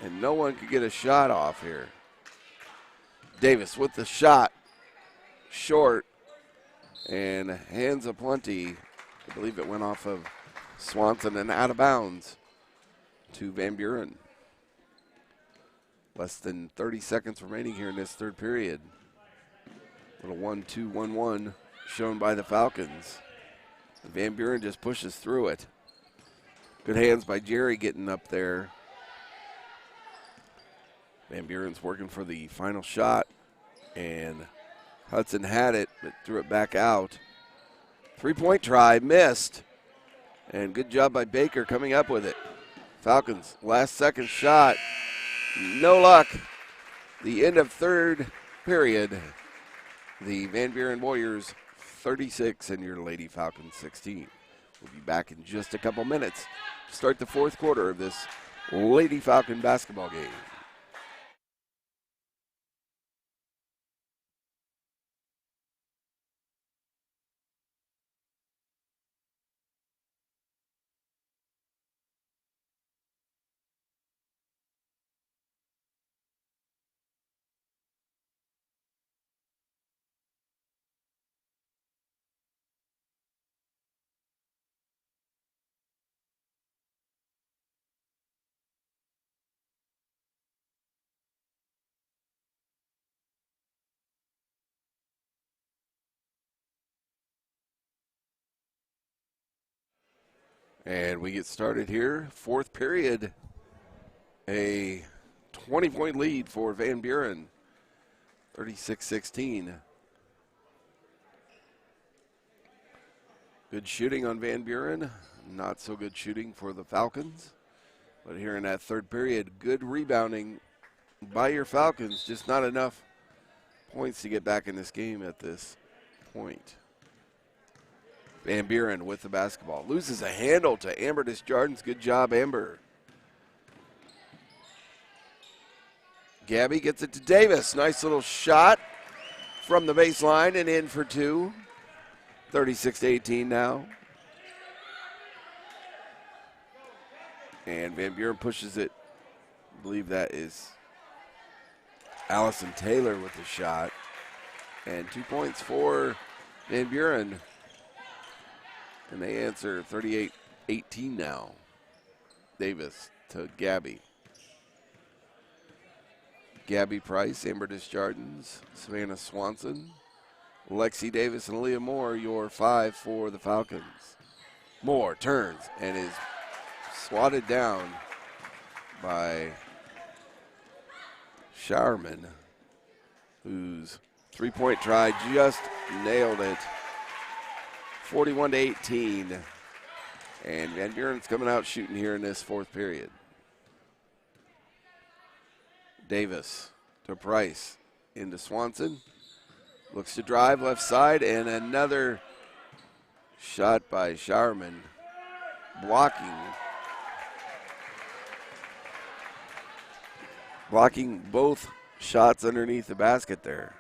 [SPEAKER 1] And no one could get a shot off here. Davis with the shot, short, and hands aplenty. I believe it went off of Swanson and out of bounds to Van Buren. Less than 30 seconds remaining here in this third period. Little 1-2-1-1 shown by the Falcons. Van Buren just pushes through it. Good hands by Jerry getting up there. Van Buren's working for the final shot, and Hudson had it, but threw it back out. 3-point try, missed, and good job by Baker coming up with it. Falcons, last second shot, no luck. The end of third period, the Van Buren Warriors 36 and your Lady Falcons 16. We'll be back in just a couple minutes to start the fourth quarter of this Lady Falcon basketball game. And we get started here. Fourth period, a 20-point lead for Van Buren, 36-16. Good shooting on Van Buren, not so good shooting for the Falcons. But here in that third period, good rebounding by your Falcons, just not enough points to get back in this game at this point. Van Buren with the basketball. Loses a handle to Amber Desjardins. Good job, Amber. Gabby gets it to Davis. Nice little shot from the baseline and in for two. 36-18 now. And Van Buren pushes it. I believe that is Allison Taylor with the shot. And 2 points for Van Buren. And they answer 38-18 now. Davis to Gabby. Gabby Price, Amber Desjardins, Savannah Swanson, Lexi Davis, and Aaliyah Moore, your 5 for the Falcons. Moore turns and is swatted down by Showerman, whose three-point try just nailed it. 41-18. And Van Buren's coming out shooting here in this fourth period. Davis to Price, into Swanson. Looks to drive left side, and another shot by Showerman. Blocking both shots underneath the basket there.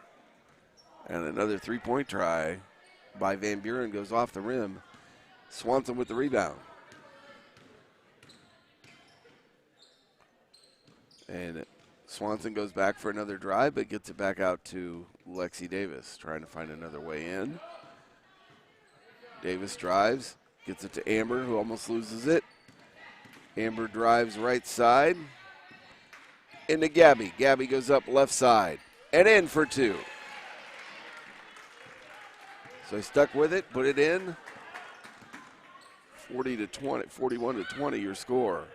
[SPEAKER 1] And another three-point try by Van Buren goes off the rim. Swanson with the rebound. And Swanson goes back for another drive, but gets it back out to Lexi Davis, trying to find another way in. Davis drives, gets it to Amber, who almost loses it. Amber drives right side. Into Gabby. Gabby goes up left side and in for two. So he stuck with it, put it in. 41-20, your score.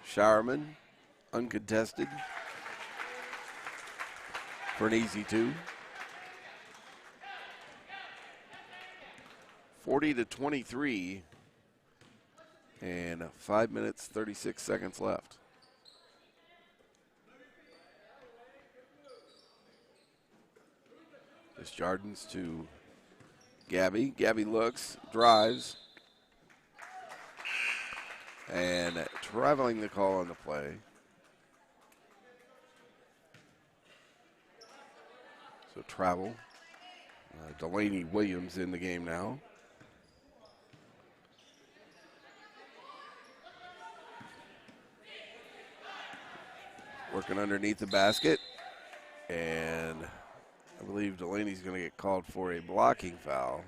[SPEAKER 1] Showerman, uncontested for an easy two. 40-23, and 5 minutes, 36 seconds left. Desjardins to Gabby. Gabby looks, drives, and traveling the call on the play. So travel. Delaney Williams in the game now. Working underneath the basket, and I believe Delaney's going to get called for a blocking foul.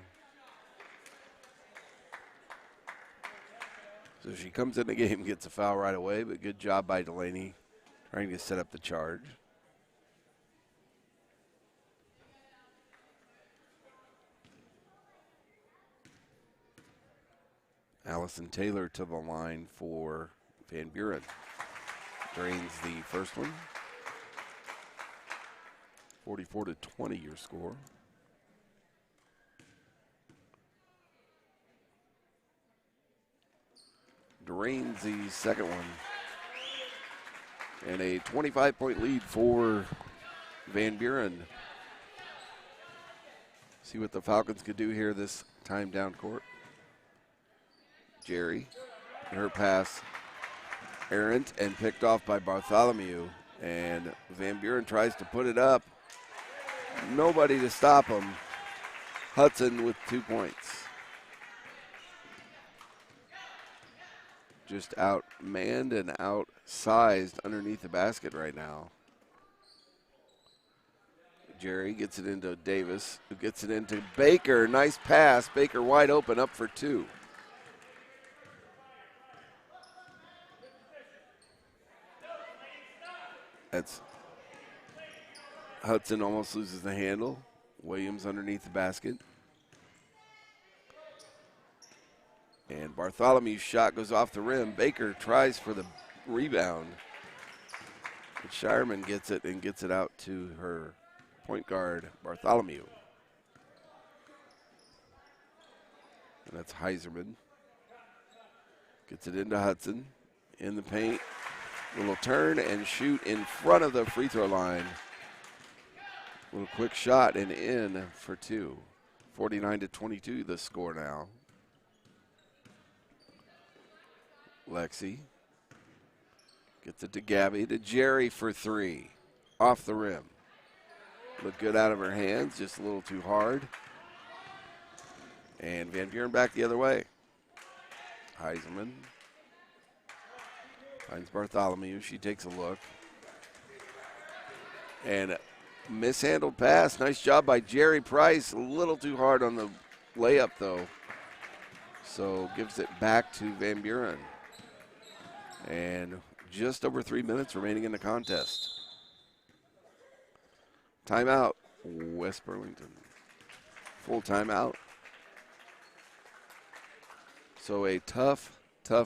[SPEAKER 1] So she comes in the game, gets a foul right away, but good job by Delaney trying to set up the charge. Allison Taylor to the line for Van Buren. Drains the first one. 44-20 your score. Drains the second one. And a 25-point lead for Van Buren. See what the Falcons could do here this time down court. Jerry, her pass errant and picked off by Bartholomew. And Van Buren tries to put it up. Nobody to stop him. Hudson with 2 points. Just outmanned and outsized underneath the basket right now. Jerry gets it into Davis, who gets it into Baker. Nice pass. Baker wide open, up for two. That's Hudson almost loses the handle. Williams underneath the basket. And Bartholomew's shot goes off the rim. Baker tries for the rebound. But Shireman gets it and gets it out to her point guard, Bartholomew. And that's Heiserman. Gets it into Hudson. In the paint. Little turn and shoot in front of the free throw line. Little quick shot and in for two. 49-22 the score now. Lexi gets it to Gabby, to Jerry for three. Off the rim. Looked good out of her hands, just a little too hard. And Van Buren back the other way. Heiselman finds Bartholomew. She takes a look. And mishandled pass. Nice job by Jerry Price. A little too hard on the layup, though. So gives it back to Van Buren. And just over 3 minutes remaining in the contest. Timeout, West Burlington. Full timeout. So a tough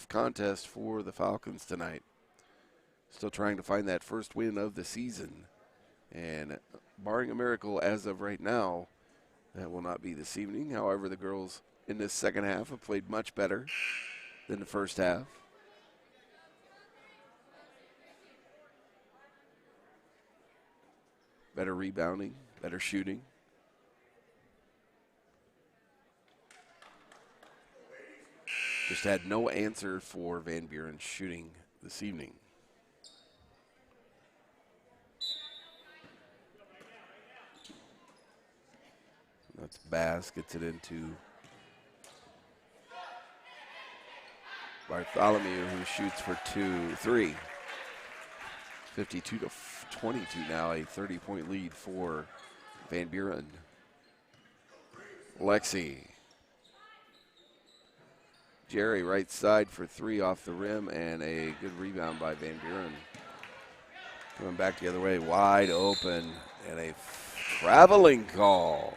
[SPEAKER 1] contest for the Falcons tonight. Still trying to find that first win of the season. And barring a miracle as of right now, that will not be this evening. However, the girls in this second half have played much better than the first half. Better rebounding, better shooting. Just had no answer for Van Buren shooting this evening. That's Bass, gets it into Bartholomew, who shoots for 3. 52-22 now, a 30-point lead for Van Buren. Lexi. Jerry right side for 3 off the rim, and a good rebound by Van Buren. Coming back the other way, wide open, and a traveling call.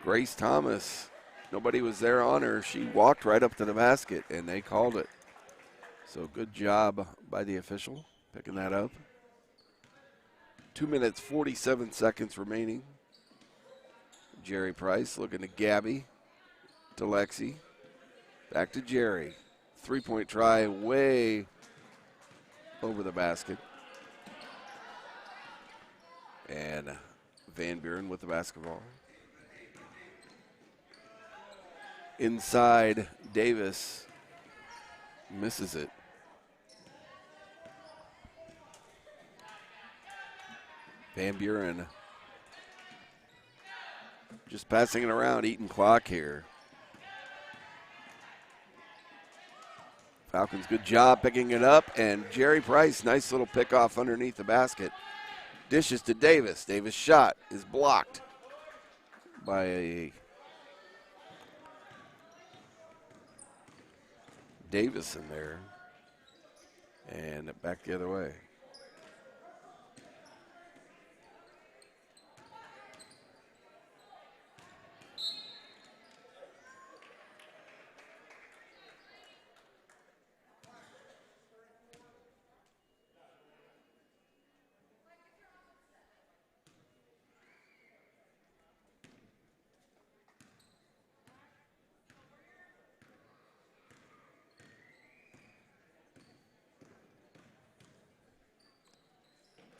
[SPEAKER 1] Grace Thomas, nobody was there on her. She walked right up to the basket, and they called it. So good job by the official, picking that up. 2 minutes, 47 seconds remaining. Jerry Price looking to Gabby, to Lexi. Back to Jerry. 3-point try way over the basket. And Van Buren with the basketball. Inside, Davis misses it. Van Buren just passing it around, eating clock here. Falcons, good job picking it up, and Jerry Price, nice little pick off underneath the basket. Dishes to Davis. Davis' shot is blocked by Davison there, and back the other way.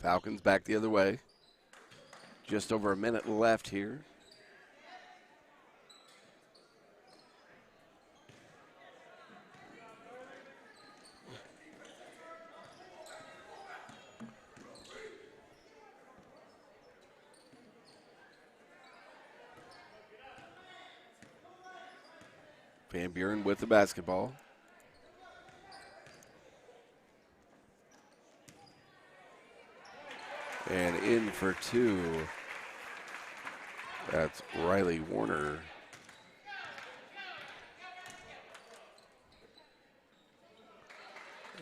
[SPEAKER 1] Falcons back the other way. Just over a minute left here. Van Buren with the basketball. And in for 2. That's Riley Warner.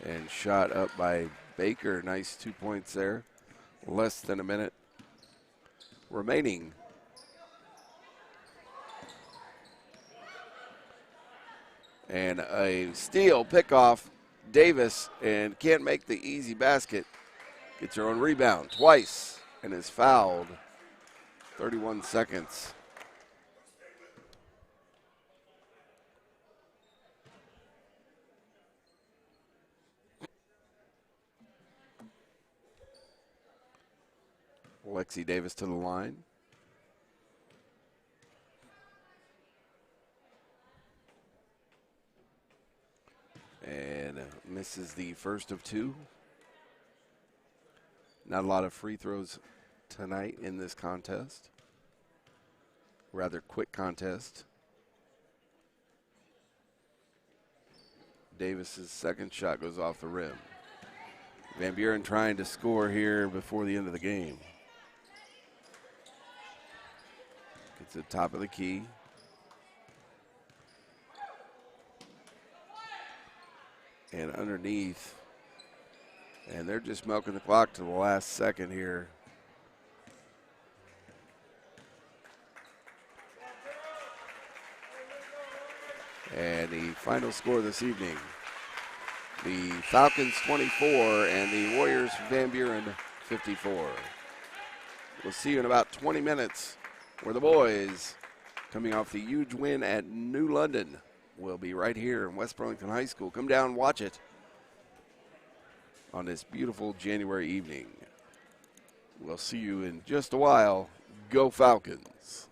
[SPEAKER 1] And shot up by Baker. Nice 2 points there. Less than a minute remaining. And a steal, pickoff. Davis, and can't make the easy basket. Gets her own rebound twice and is fouled. 31 seconds. Lexi Davis to the line. And misses the first of two. Not a lot of free throws tonight in this contest. Rather quick contest. Davis's second shot goes off the rim. Van Buren trying to score here before the end of the game. Gets to the top of the key. And underneath. And they're just milking the clock to the last second here. And the final score this evening, the Falcons 24 and the Warriors Van Buren 54. We'll see you in about 20 minutes where the boys, coming off the huge win at New London, will be right here in West Burlington High School. Come down and watch it on this beautiful January evening. We'll see you in just a while. Go Falcons.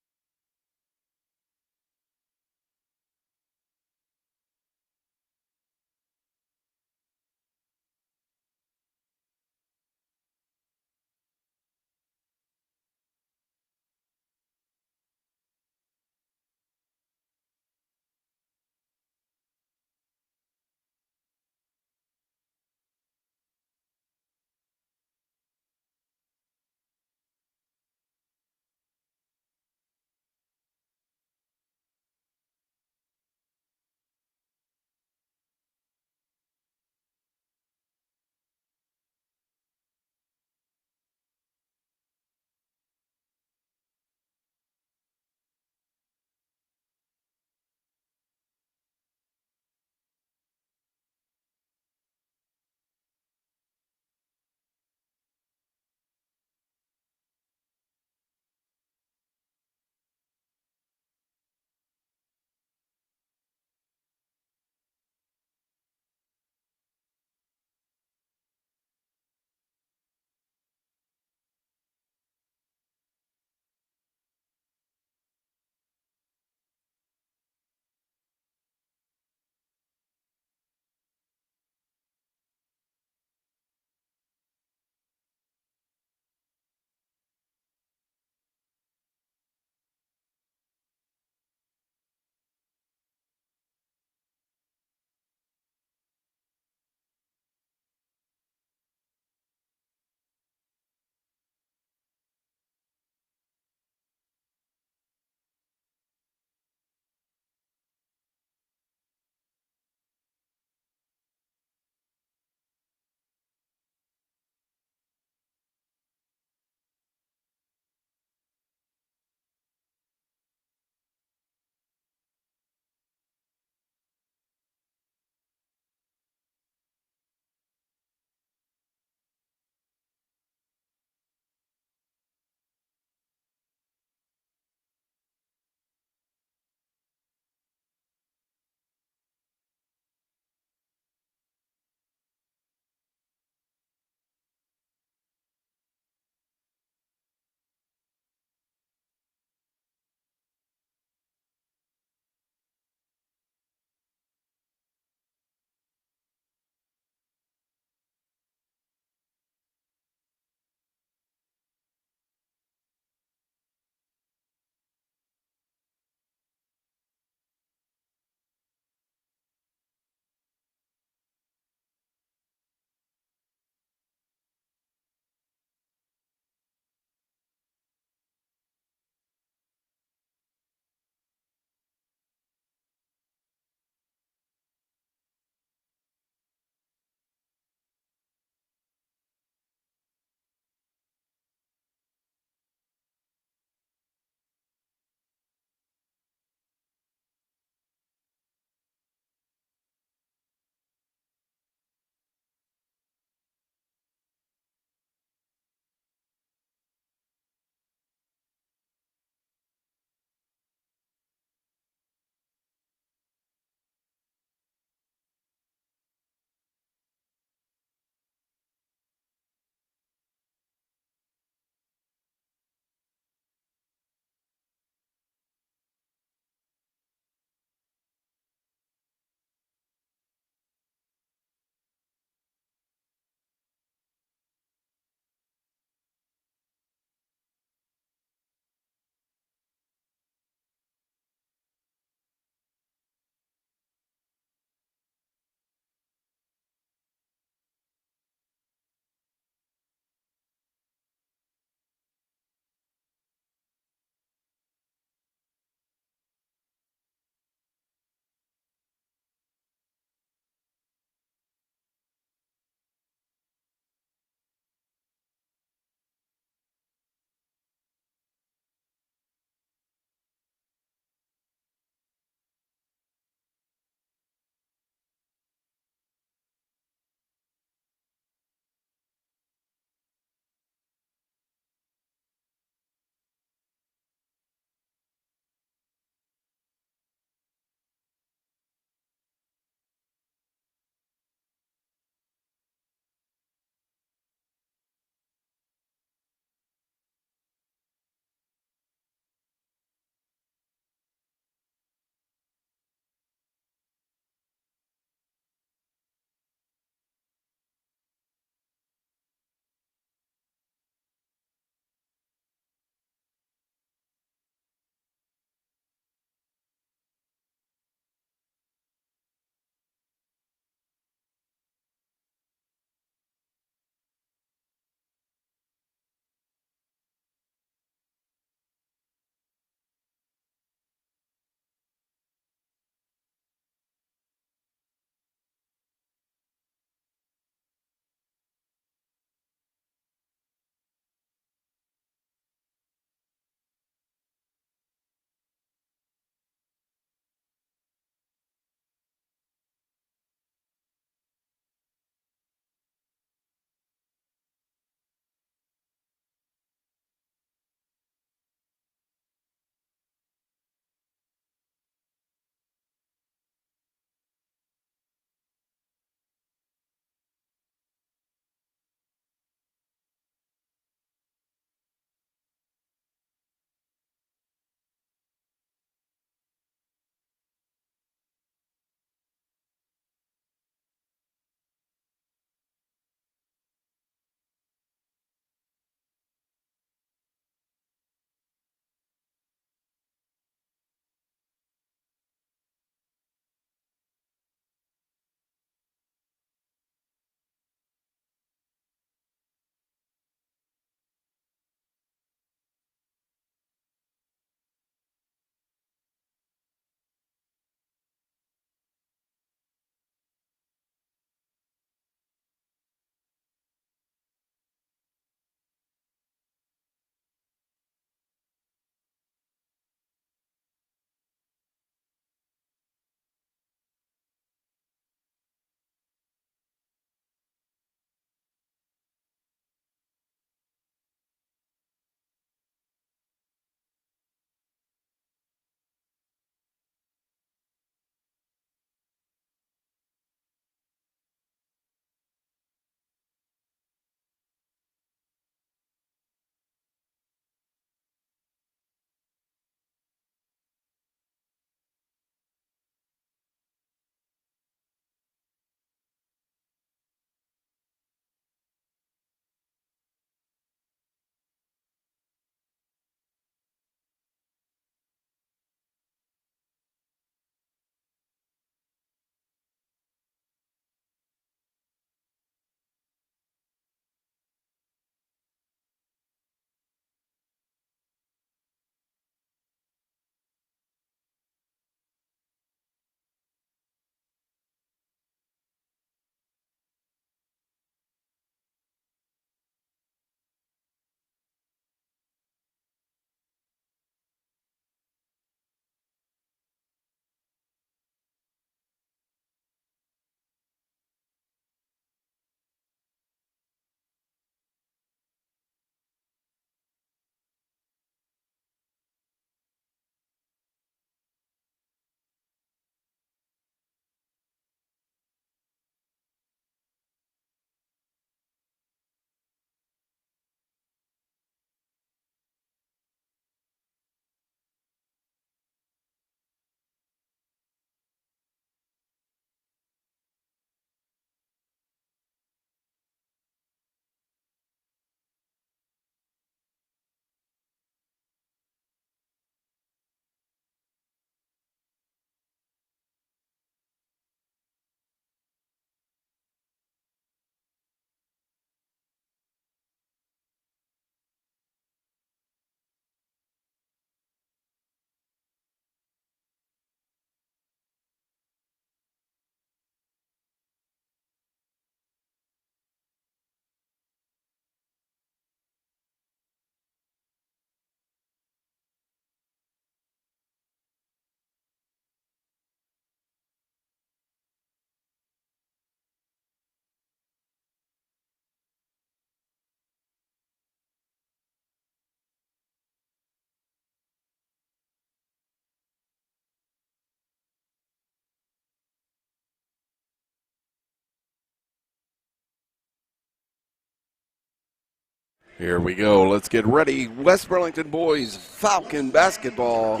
[SPEAKER 1] Here we go. Let's get ready. West Burlington boys Falcon basketball.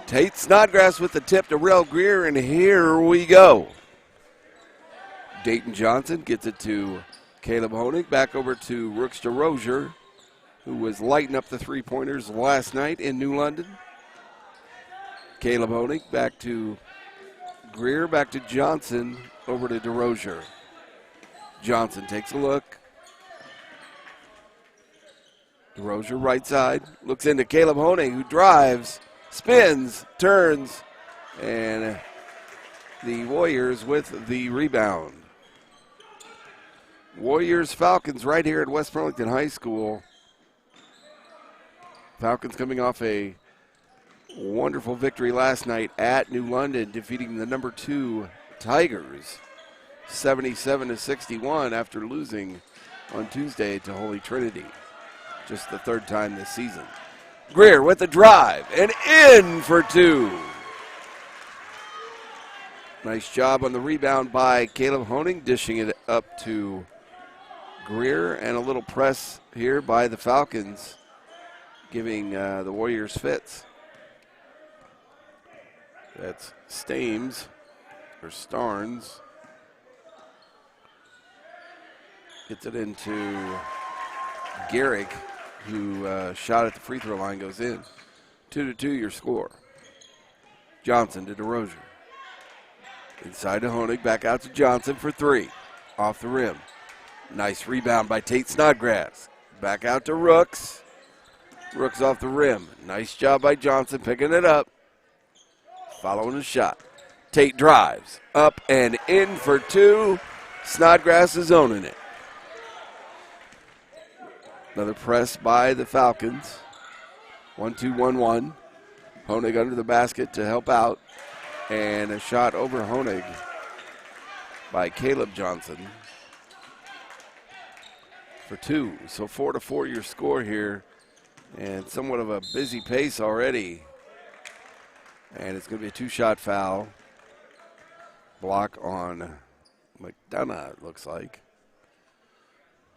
[SPEAKER 1] Tate Snodgrass with the tip to Rel Greer, and here we go. Dayton Johnson gets it to Caleb Honig. Back over to Rooks DeRozier, who was lighting up the three-pointers last night in New London. Caleb Honig back to Greer, back to Johnson, over to DeRozier. Johnson takes a look. DeRozier right side, looks into Caleb Honig, who drives, spins, turns, and the Warriors with the rebound. Warriors Falcons right here at West Burlington High School. Falcons coming off a wonderful victory last night at New London, defeating the number 2 Tigers 77-61 after losing on Tuesday to Holy Trinity. Just the third time this season. Greer with the drive and in for 2. Nice job on the rebound by Caleb Honig, dishing it up to Greer, and a little press here by the Falcons, giving the Warriors fits. That's Stames, or Starnes. Gets it into Garrick, who shot at the free throw line, goes in. 2-2 your score. Johnson to DeRozier. Inside to Honig, back out to Johnson for 3. Off the rim. Nice rebound by Tate Snodgrass. Back out to Rooks. Rooks off the rim. Nice job by Johnson picking it up. Following the shot. Tate drives. Up and in for 2. Snodgrass is owning it. Another press by the Falcons. 1-2-1-1. Honig under the basket to help out. And a shot over Honig by Caleb Johnson for 2. So 4-4 your score here. And somewhat of a busy pace already. And it's going to be a 2-shot foul. Block on McDonough, it looks like.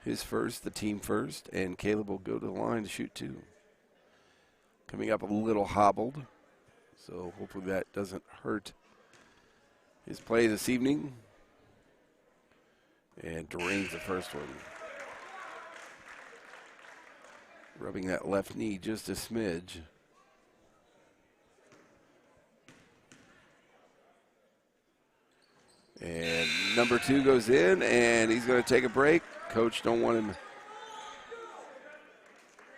[SPEAKER 1] His first, the team first, and Caleb will go to the line to shoot 2. Coming up a little hobbled, so hopefully that doesn't hurt his play this evening. And drains the first one. Rubbing that left knee just a smidge. And number 2 goes in, and he's going to take a break. Coach don't want him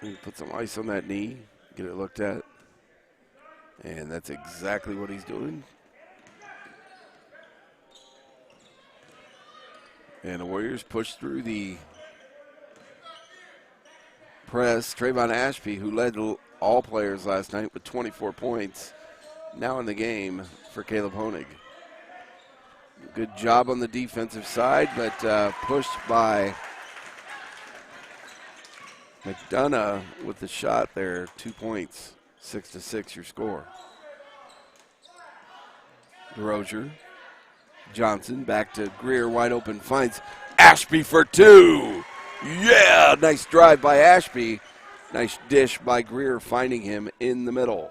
[SPEAKER 1] to put some ice on that knee, get it looked at. And that's exactly what he's doing. And the Warriors push through the press. Trayvon Ashby, who led all players last night with 24 points, now in the game for Caleb Honig. Good job on the defensive side, but pushed by McDonough with the shot there. 2 points, 6-6 your score. DeRozier, Johnson back to Greer, wide open, finds Ashby for 2. Yeah, nice drive by Ashby. Nice dish by Greer, finding him in the middle.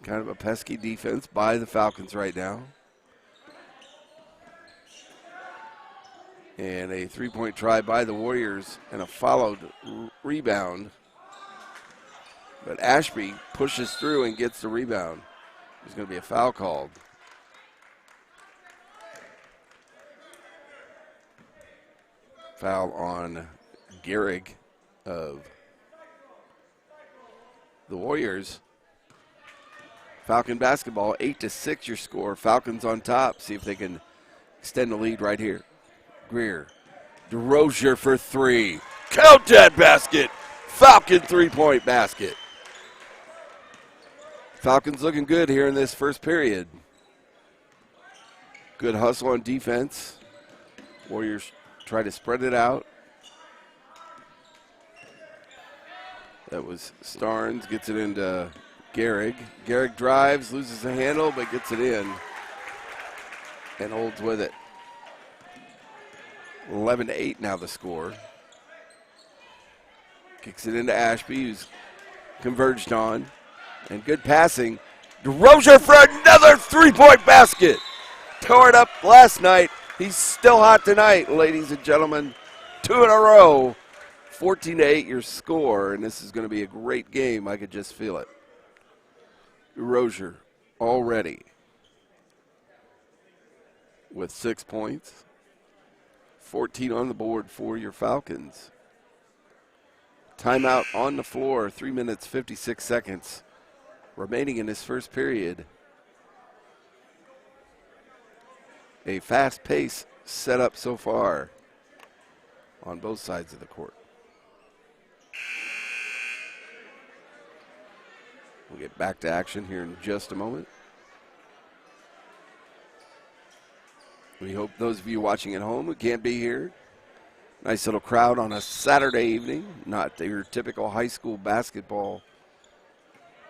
[SPEAKER 1] Kind of a pesky defense by the Falcons right now. And a three-point try by the Warriors and a followed rebound. But Ashby pushes through and gets the rebound. There's going to be a foul called. Foul on Garrick of the Warriors. Falcon basketball, 8-6 your score. Falcons on top. See if they can extend the lead right here. Greer, DeRozier for 3. Count that basket. Falcon three-point basket. Falcons looking good here in this first period. Good hustle on defense. Warriors try to spread it out. That was Starnes, gets it into Garrick. Garrick drives, loses the handle, but gets it in and holds with it. 11-8 now the score. Kicks it into Ashby, who's converged on. And good passing. DeRozier for another three-point basket. Tore it up last night. He's still hot tonight, ladies and gentlemen. 2 in a row. 14-8 your score, and this is going to be a great game. I could just feel it. DeRozier already with 6 points. 14 on the board for your Falcons. Timeout on the floor, 3 minutes, 56 seconds remaining in this first period. A fast pace set up so far on both sides of the court. We'll get back to action here in just a moment. We hope those of you watching at home who can't be here, nice little crowd on a Saturday evening, not your typical high school basketball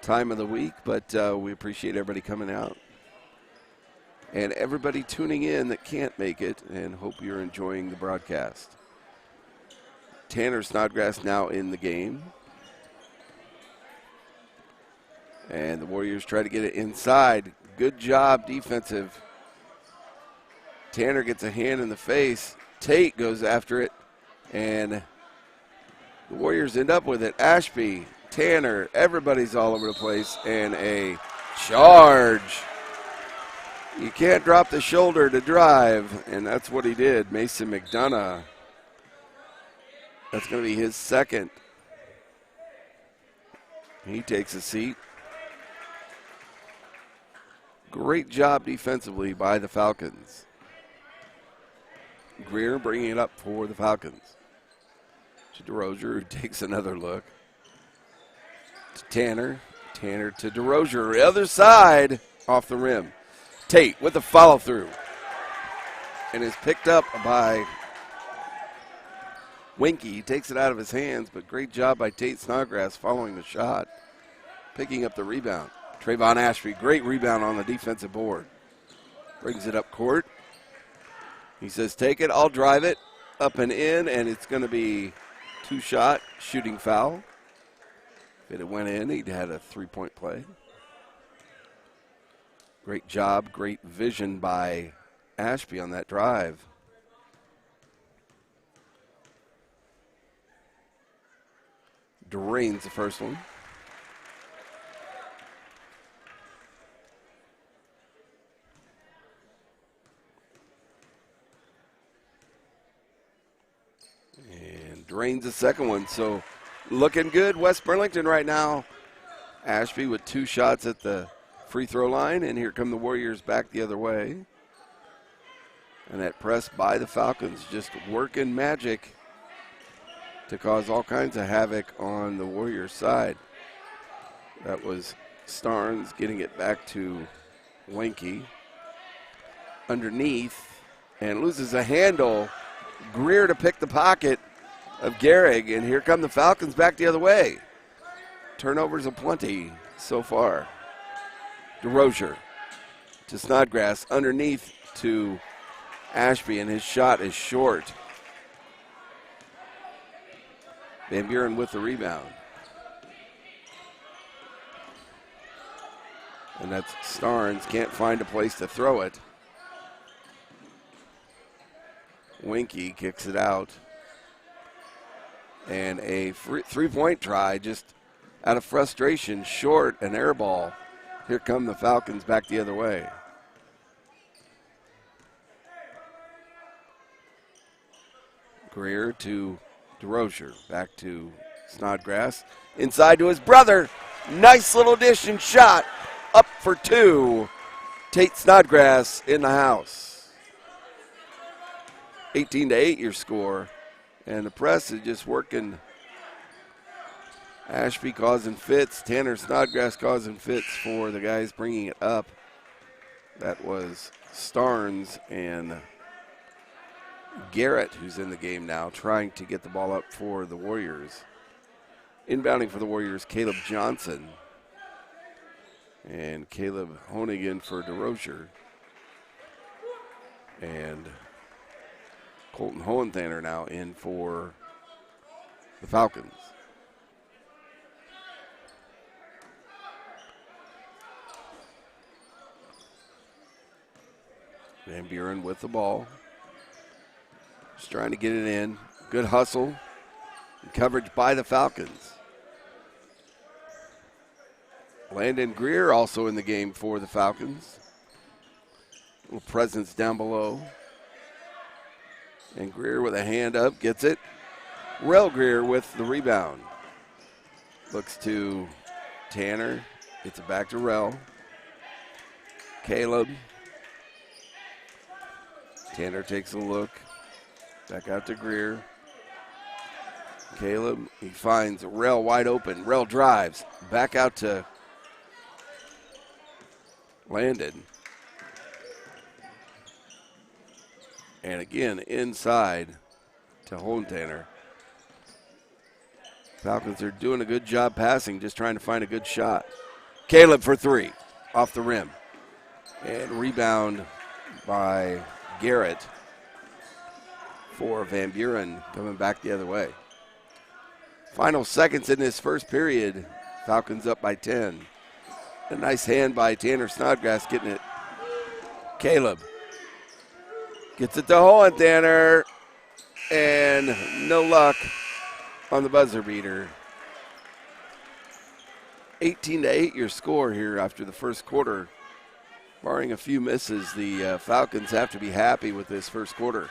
[SPEAKER 1] time of the week, but we appreciate everybody coming out and everybody tuning in that can't make it, and hope you're enjoying the broadcast. Tanner Snodgrass now in the game. And the Warriors try to get it inside. Good job defensive. Tanner gets a hand in the face. Tate goes after it. And the Warriors end up with it. Ashby, Tanner, everybody's all over the place. And a charge. You can't drop the shoulder to drive. And that's what he did. Mason McDonough. That's going to be his second. He takes a seat. Great job defensively by the Falcons. Greer bringing it up for the Falcons. To DeRozier, who takes another look. To Tanner. Tanner to DeRozier. The other side, off the rim. Tate with the follow-through. And is picked up by Winky. He takes it out of his hands, but great job by Tate Snodgrass following the shot. Picking up the rebound. Trayvon Ashby, great rebound on the defensive board. Brings it up court. He says, take it, I'll drive it. Up and in, and it's going to be 2-shot shooting foul. If it went in, he'd had a 3-point play. Great job, great vision by Ashby on that drive. Drains the first one. Drains the second one, so looking good West Burlington right now. Ashby with 2 shots at the free throw line, and here come the Warriors back the other way. And that press by the Falcons just working magic to cause all kinds of havoc on the Warriors side. That was Starnes getting it back to Wenke. Underneath, and loses a handle. Greer to pick the pocket of Gehrig, and here come the Falcons back the other way. Turnovers aplenty so far. DeRozier to Snodgrass, underneath to Ashby, and his shot is short. Van Buren with the rebound. And that's Starnes, can't find a place to throw it. Winky kicks it out. And a three-point try just out of frustration, short, an air ball. Here come the Falcons back the other way. Greer to DeRozier, back to Snodgrass. Inside to his brother. Nice little dish and shot. Up for 2. Tate Snodgrass in the house. 18-8 your score. And the press is just working. Ashby causing fits. Tanner Snodgrass causing fits for the guys bringing it up. That was Starnes and Garrett, who's in the game now, trying to get the ball up for the Warriors. Inbounding for the Warriors, Caleb Johnson. And Caleb Honigan for DeRozier. And Colton Hohenthaler now in for the Falcons. Van Buren with the ball. Just trying to get it in. Good hustle and coverage by the Falcons. Landon Greer also in the game for the Falcons. Little presence down below. And Greer with a hand up, gets it. Rel Greer with the rebound. Looks to Tanner. Gets it back to Rel. Caleb. Tanner takes a look. Back out to Greer. Caleb, he finds Rel wide open. Rel drives. Back out to Landon. And again, inside to Hohenthaler. Falcons are doing a good job passing, just trying to find a good shot. Caleb for three, off the rim. And rebound by Garrett for Van Buren, coming back the other way. Final seconds in this first period. Falcons up by 10. A nice hand by Tanner Snodgrass getting it. Caleb gets it to Hohenthaler, and no luck on the buzzer beater. 18-8 your score here after the first quarter. Barring a few misses, the Falcons have to be happy with this first quarter.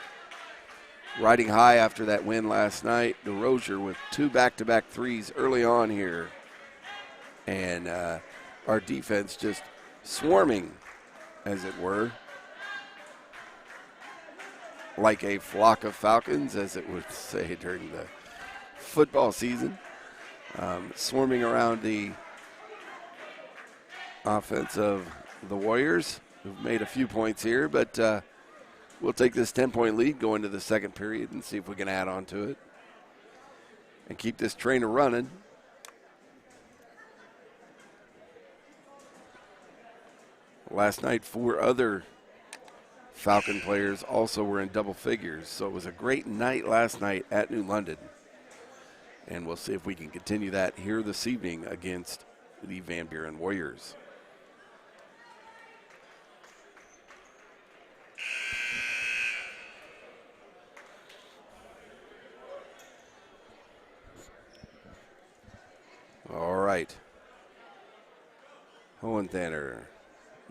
[SPEAKER 1] Riding high after that win last night, DeRozier with 2 back-to-back threes early on here. And our defense just swarming, as it were, like a flock of falcons, as it would say during the football season, swarming around the offense of the Warriors, who've made a few points here, but we'll take this 10-point lead going to the second period and see if we can add on to it and keep this train running. Last night, 4 other Falcon players also were in double figures, so it was a great night last night at New London. And we'll see if we can continue that here this evening against the Van Buren Warriors. All right. Hohenthaler,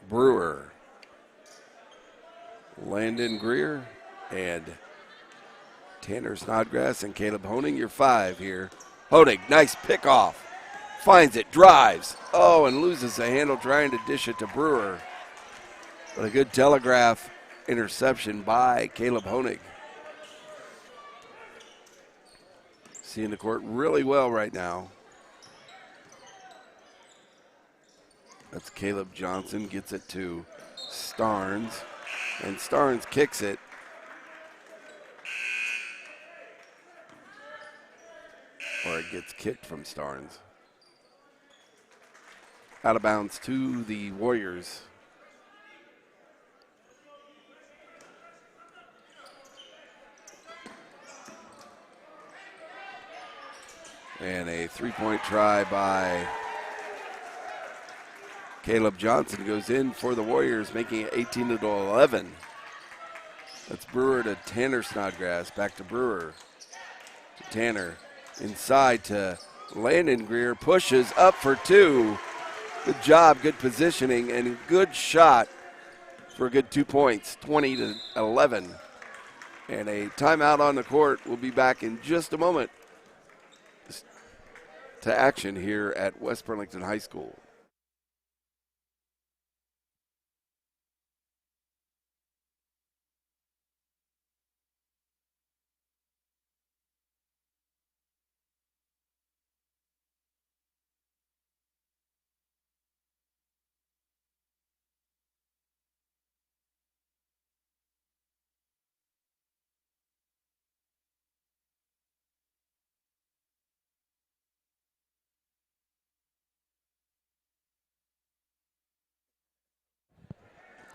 [SPEAKER 1] Brewer, Landon Greer, and Tanner Snodgrass and Caleb Honig, your 5 here. Honig, nice pick off. Finds it, drives. Oh, and loses the handle trying to dish it to Brewer. But a good telegraph interception by Caleb Honig. Seeing the court really well right now. That's Caleb Johnson, gets it to Starnes. And Starnes kicks it. Or it gets kicked from Starnes. Out of bounds to the Warriors. And a 3-point try by Caleb Johnson goes in for the Warriors, making it 18-11. That's Brewer to Tanner Snodgrass. Back to Brewer. To Tanner. Inside to Landon Greer. Pushes up for 2. Good job, good positioning, and a good shot for a good 2 points. 20-11. And a timeout on the court. We'll be back in just a moment to action here at West Burlington High School.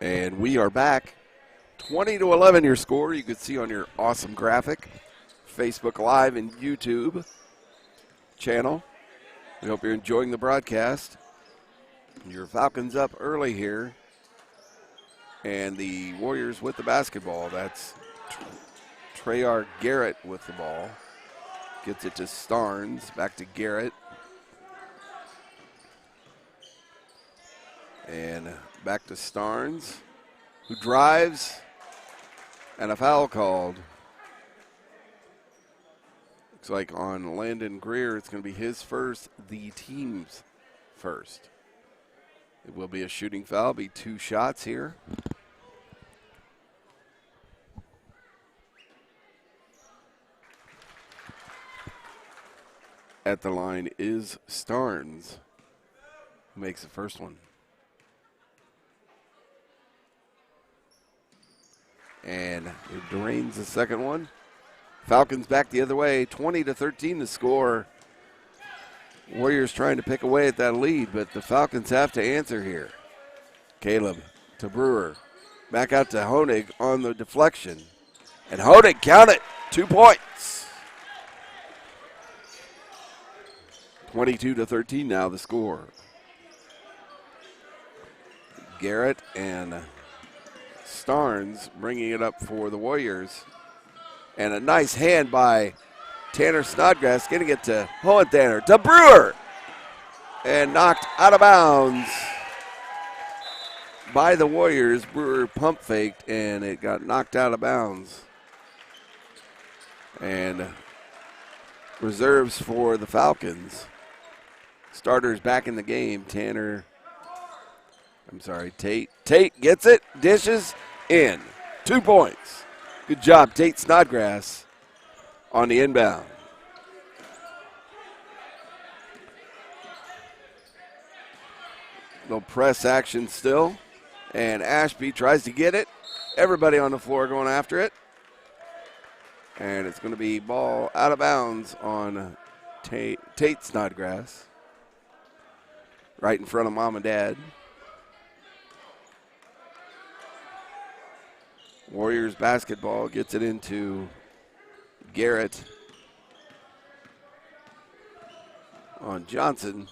[SPEAKER 1] And we are back 20-11 your score. You can see on your awesome graphic, Facebook Live and YouTube channel. We hope you're enjoying the broadcast. Your Falcons up early here. And the Warriors with the basketball. That's Treyar Garrett with the ball. Gets it to Starnes. Back to Garrett. And back to Starnes, who drives. And a foul called. Looks like on Landon Greer, it's going to be his first, the team's first. It will be a shooting foul, be 2 shots here. At the line is Starnes, who makes the first one. And it drains the second one. Falcons back the other way, 20-13 to score. Warriors trying to pick away at that lead, but the Falcons have to answer here. Caleb to Brewer. Back out to Honig on the deflection. And Honig, count it, 2 points. 22-13 now the score. Garrett and Starnes bringing it up for the Warriors. And a nice hand by Tanner Snodgrass, getting it to Hohentanner, to Brewer. And knocked out of bounds by the Warriors. Brewer pump faked, and it got knocked out of bounds. And reserves for the Falcons. Starters back in the game. Tate. Tate gets it, dishes, in. 2 points. Good job, Tate Snodgrass on the inbound. Little press action still. And Ashby tries to get it. Everybody on the floor going after it. And it's going to be ball out of bounds on Tate Snodgrass. Right in front of Mom and Dad. Warriors basketball gets it into Garrett on Johnson.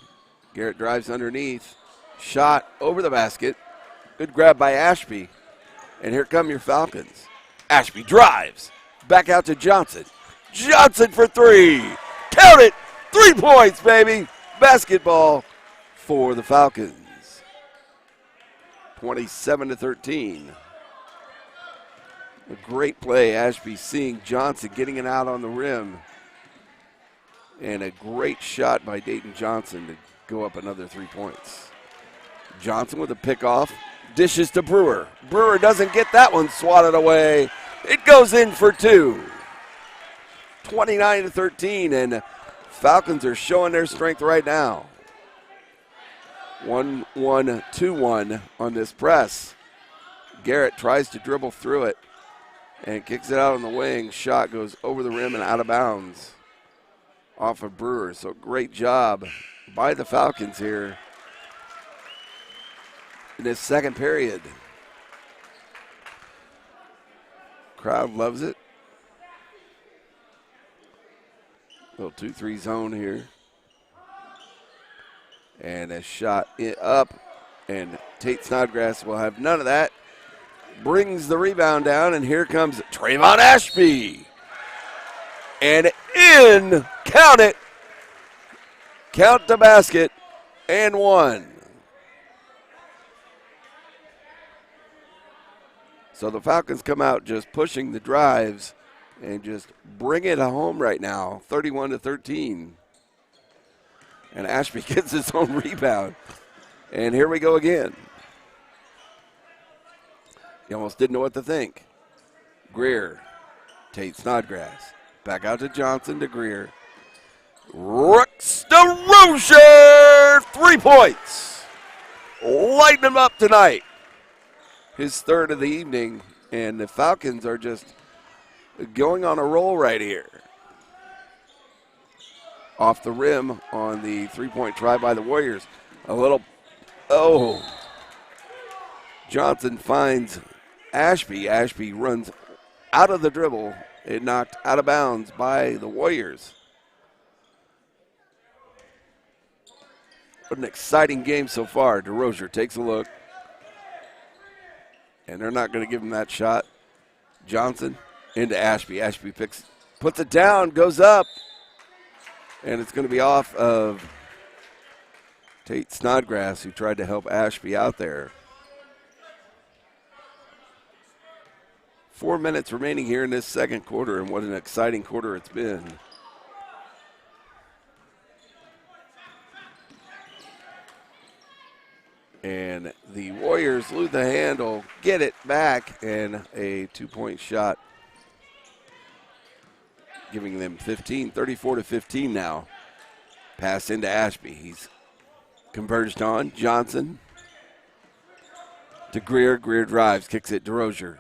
[SPEAKER 1] Garrett drives underneath. Shot over the basket. Good grab by Ashby. And here come your Falcons. Ashby drives. Back out to Johnson. Johnson for 3. Count it. 3 points, baby. Basketball for the Falcons. 27-13. A great play. Ashby seeing Johnson getting it out on the rim. And a great shot by Dayton Johnson to go up another 3 points. Johnson with a pickoff. Dishes to Brewer. Brewer doesn't get that one swatted away. It goes in for 2. 29-13, and Falcons are showing their strength right now. 1-1-2-1 on this press. Garrett tries to dribble through it and kicks it out on the wing. Shot goes over the rim and out of bounds off of Brewer. So great job by the Falcons here in this second period. Crowd loves it. Little 2-3 zone here. And a shot up, and Tate Snodgrass will have none of that. Brings the rebound down, and here comes Trayvon Ashby. And in, count it. Count the basket, and 1. So the Falcons come out just pushing the drives and just bring it home right now, 31-13. And Ashby gets his own rebound. And here we go again. He almost didn't know what to think. Greer, Tate Snodgrass. Back out to Johnson, to Greer. Rooks DeRozier, 3 points. Lighting him up tonight. His third of the evening. And the Falcons are just going on a roll right here. Off the rim on the three-point try by the Warriors. A little, Johnson finds Ashby. Ashby runs out of the dribble. It knocked out of bounds by the Warriors. What an exciting game so far. DeRozier takes a look. And they're not going to give him that shot. Johnson into Ashby. Ashby puts it down, goes up. And it's going to be off of Tate Snodgrass, who tried to help Ashby out there. 4 minutes remaining here in this second quarter, and what an exciting quarter it's been. And the Warriors lose the handle, get it back, and a two-point shot, giving them 15, 34-15 now. Pass into Ashby. He's converged on. Johnson to Greer. Greer drives, kicks it to DeRozier.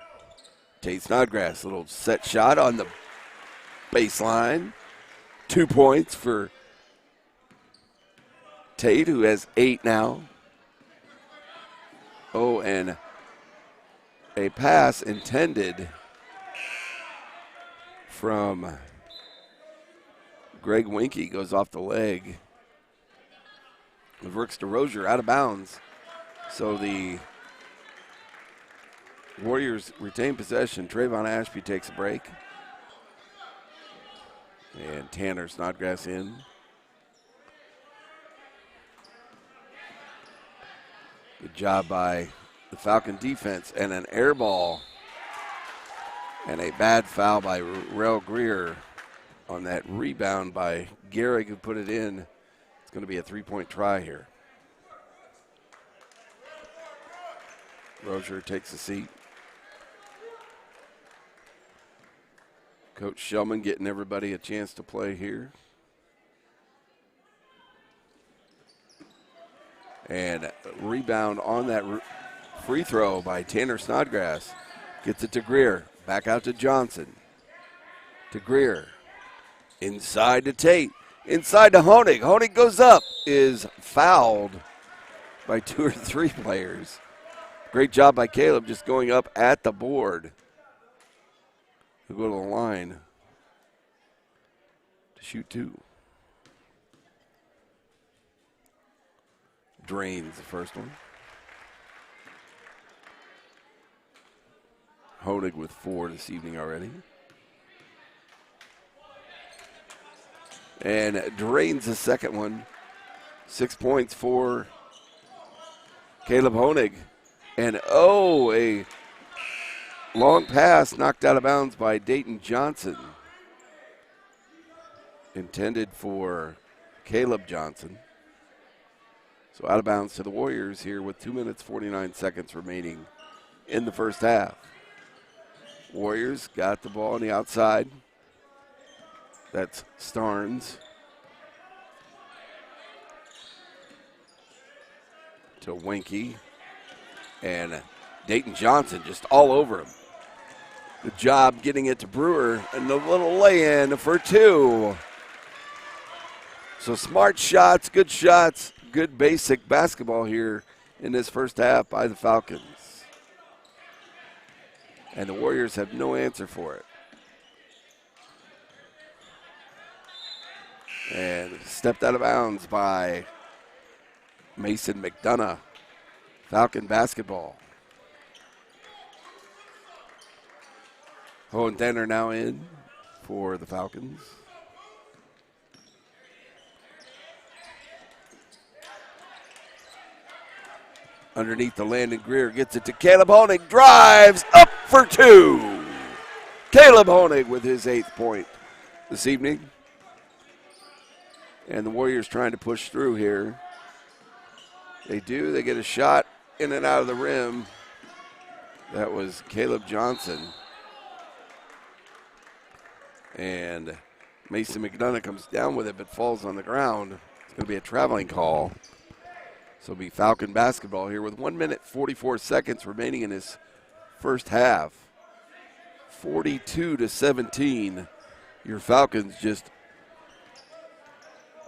[SPEAKER 1] Tate Snodgrass, little set shot on the baseline. 2 points for Tate, who has 8 now. Oh, and a pass intended from Greg Winkie goes off the leg. It works DeRozier out of bounds. So the Warriors retain possession. Trayvon Ashby takes a break. And Tanner Snodgrass in. Good job by the Falcon defense. And an air ball. And a bad foul by Rel Greer on that rebound by Gehrig, who put it in. It's going to be a three-point try here. Rozier takes a seat. Coach Shellman getting everybody a chance to play here. And rebound on that free throw by Tanner Snodgrass. Gets it to Greer. Back out to Johnson. To Greer. Inside to Tate. Inside to Honig. Honig goes up. Is fouled by 2 or 3 players. Great job by Caleb just going up at the board. He'll go to the line to shoot 2. Drains the first one. Honig with 4 this evening already. And drains the second one. 6 points for Caleb Honig. And a long pass knocked out of bounds by Dayton Johnson. Intended for Caleb Johnson. So out of bounds to the Warriors here with 2 minutes, 49 seconds remaining in the first half. Warriors got the ball on the outside. That's Starnes. To Winkie. And Dayton Johnson just all over him. Good job getting it to Brewer. And the little lay-in for 2. So smart shots, good basic basketball here in this first half by the Falcons. And the Warriors have no answer for it. And stepped out of bounds by Mason McDonough. Falcon basketball. Hohentanner now in for the Falcons. Underneath the Landon Greer gets it to Caleb Honig. Drives up for 2. Caleb Honig with his 8th point this evening. And the Warriors trying to push through here. They do. They get a shot in and out of the rim. That was Caleb Johnson. And Mason McDonough comes down with it but falls on the ground. It's going to be a traveling call. So it'll be Falcon basketball here with 1 minute, 44 seconds remaining in this first half. 42-17. Your Falcons just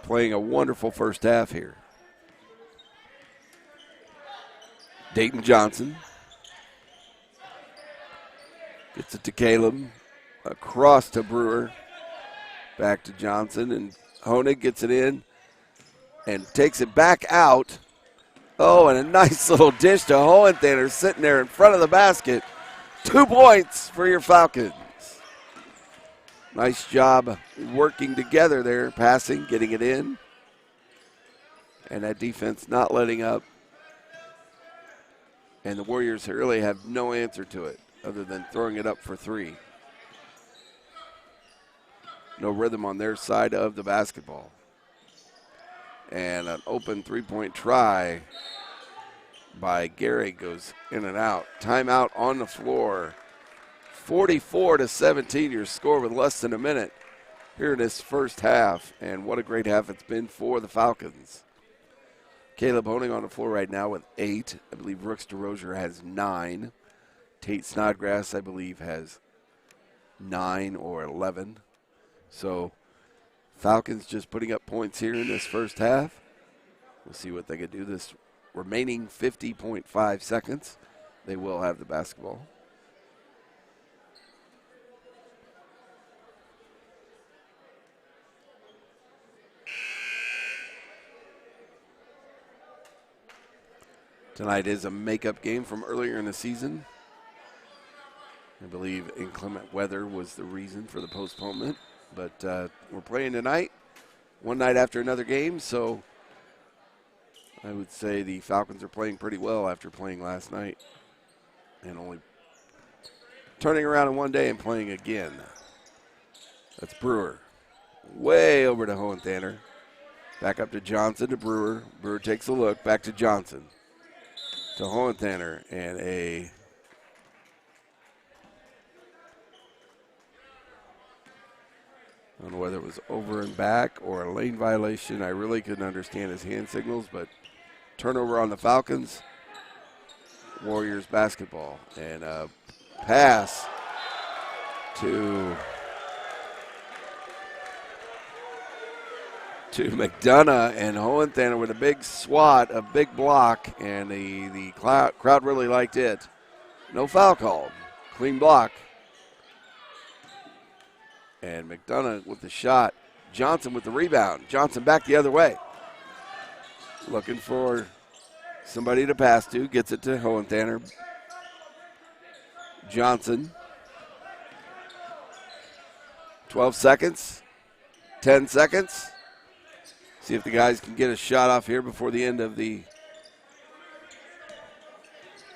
[SPEAKER 1] playing a wonderful first half here. Dayton Johnson Gets it to Caleb. Across to Brewer. Back to Johnson. And Honig gets it in and takes it back out. Oh, and a nice little dish to Hohenthaler sitting there in front of the basket. 2 points for your Falcons. Nice job working together there, passing, getting it in. And that defense not letting up. And the Warriors really have no answer to it other than throwing it up for 3. No rhythm on their side of the basketball. And an open three-point try by Gary goes in and out. Timeout on the floor. 44-17, your score with less than a minute here in this first half. And what a great half it's been for the Falcons. Caleb Honig on the floor right now with 8. I believe Brooks DeRozier has 9. Tate Snodgrass, I believe, has 9 or 11. So Falcons just putting up points here in this first half. We'll see what they can do this remaining 50.5 seconds. They will have the basketball. Tonight is a makeup game from earlier in the season. I believe inclement weather was the reason for the postponement. But we're playing tonight, one night after another game, so I would say the Falcons are playing pretty well after playing last night and only turning around in one day and playing again. That's Brewer. Way over to Hohenthaler. Back up to Johnson to Brewer. Brewer takes a look. Back to Johnson. To Hohenthaler. And a I don't know whether it was over and back or a lane violation. I really couldn't understand his hand signals, but turnover on the Falcons. Warriors basketball. And a pass to McDonough, and Hohenthaler with a big swat, a big block, and the crowd really liked it. No foul called. Clean block. And McDonough with the shot. Johnson with the rebound. Johnson back the other way. Looking for somebody to pass to. Gets it to Hohenthaler. Johnson. 12 seconds. 10 seconds. See if the guys can get a shot off here before the end of the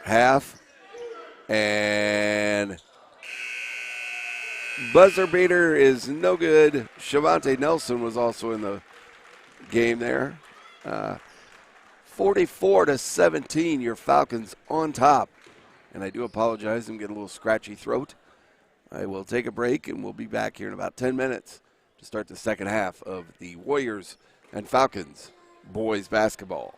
[SPEAKER 1] half. And buzzer beater is no good. Shavonte Nelson was also in the game there. 44-17, your Falcons on top. And I do apologize, I'm getting a little scratchy throat. I will take a break, and we'll be back here in about 10 minutes to start the second half of the Warriors and Falcons boys basketball.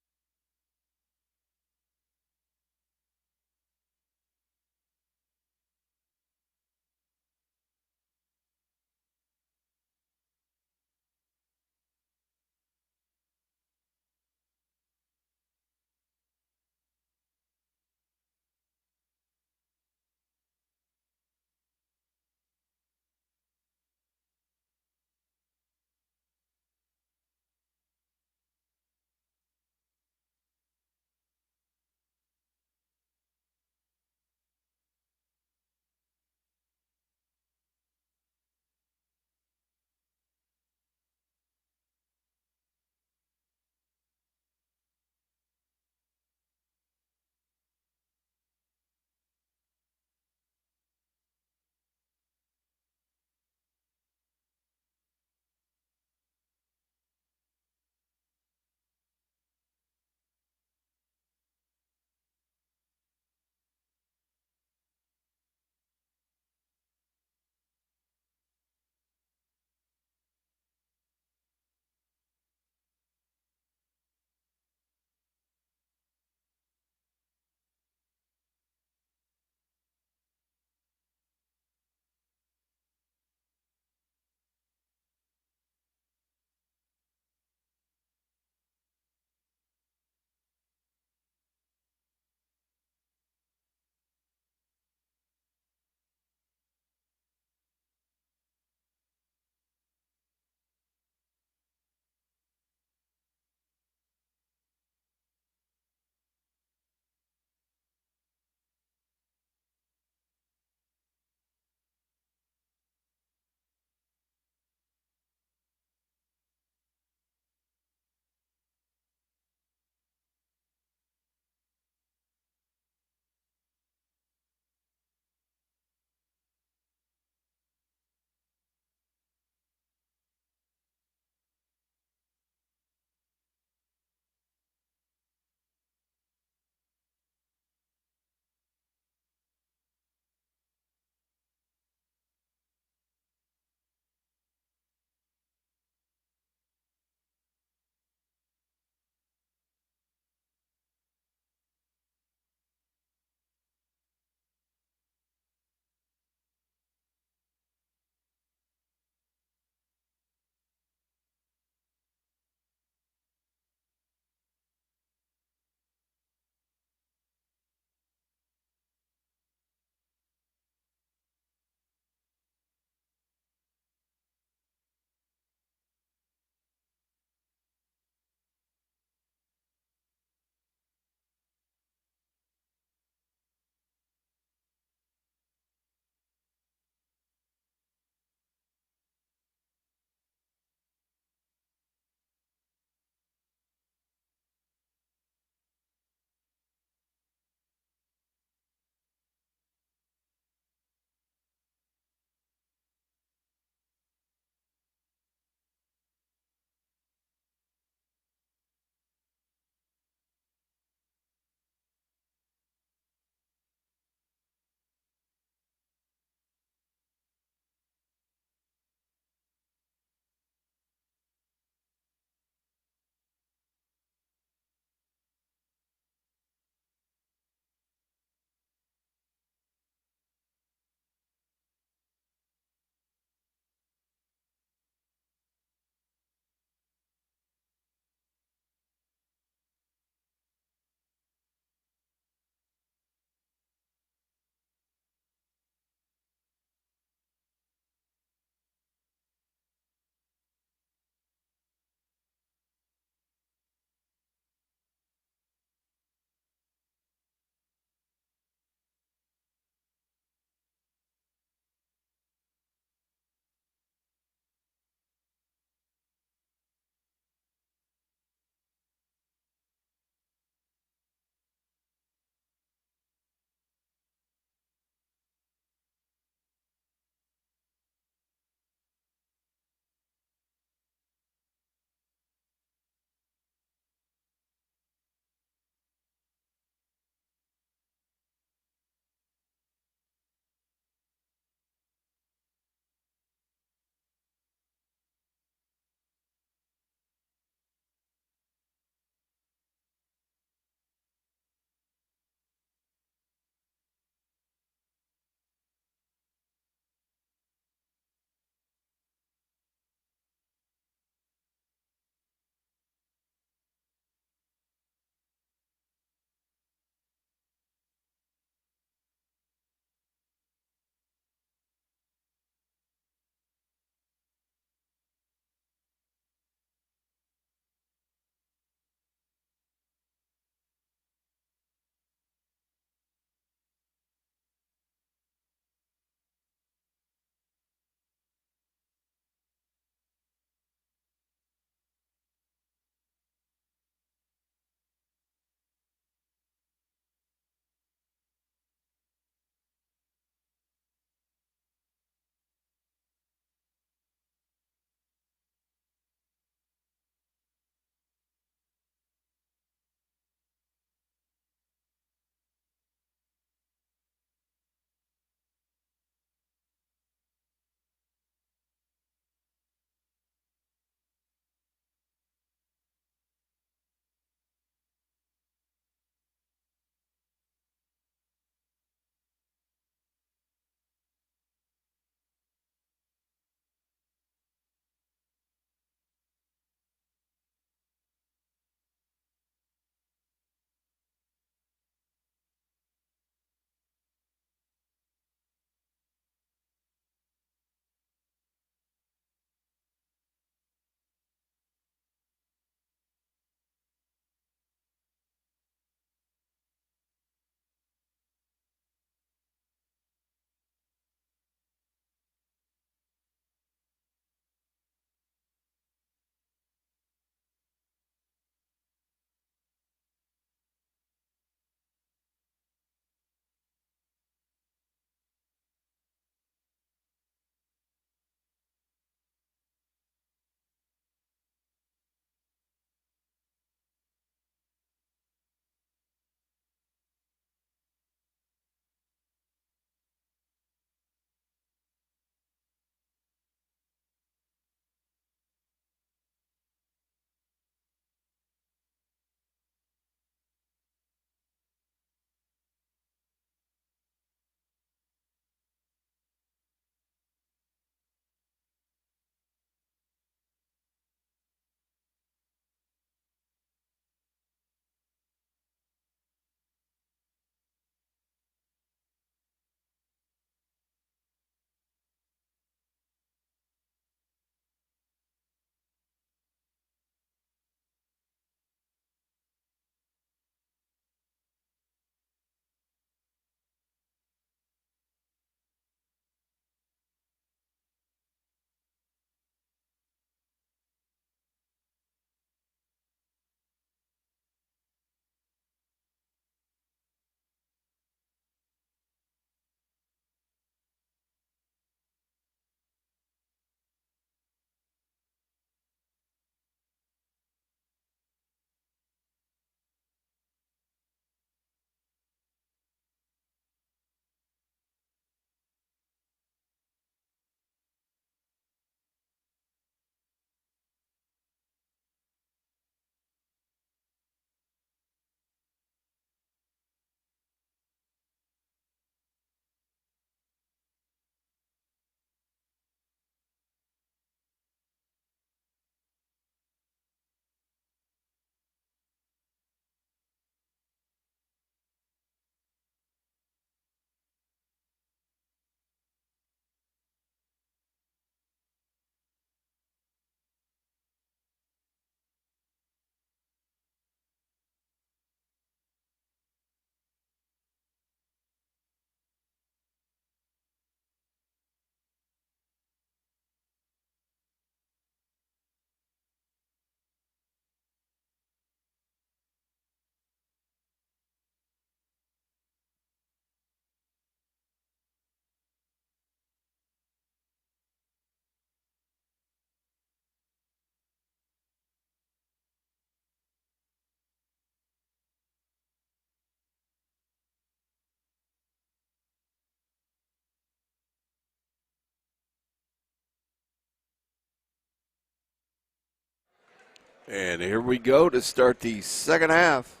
[SPEAKER 1] And here we go to start the second half.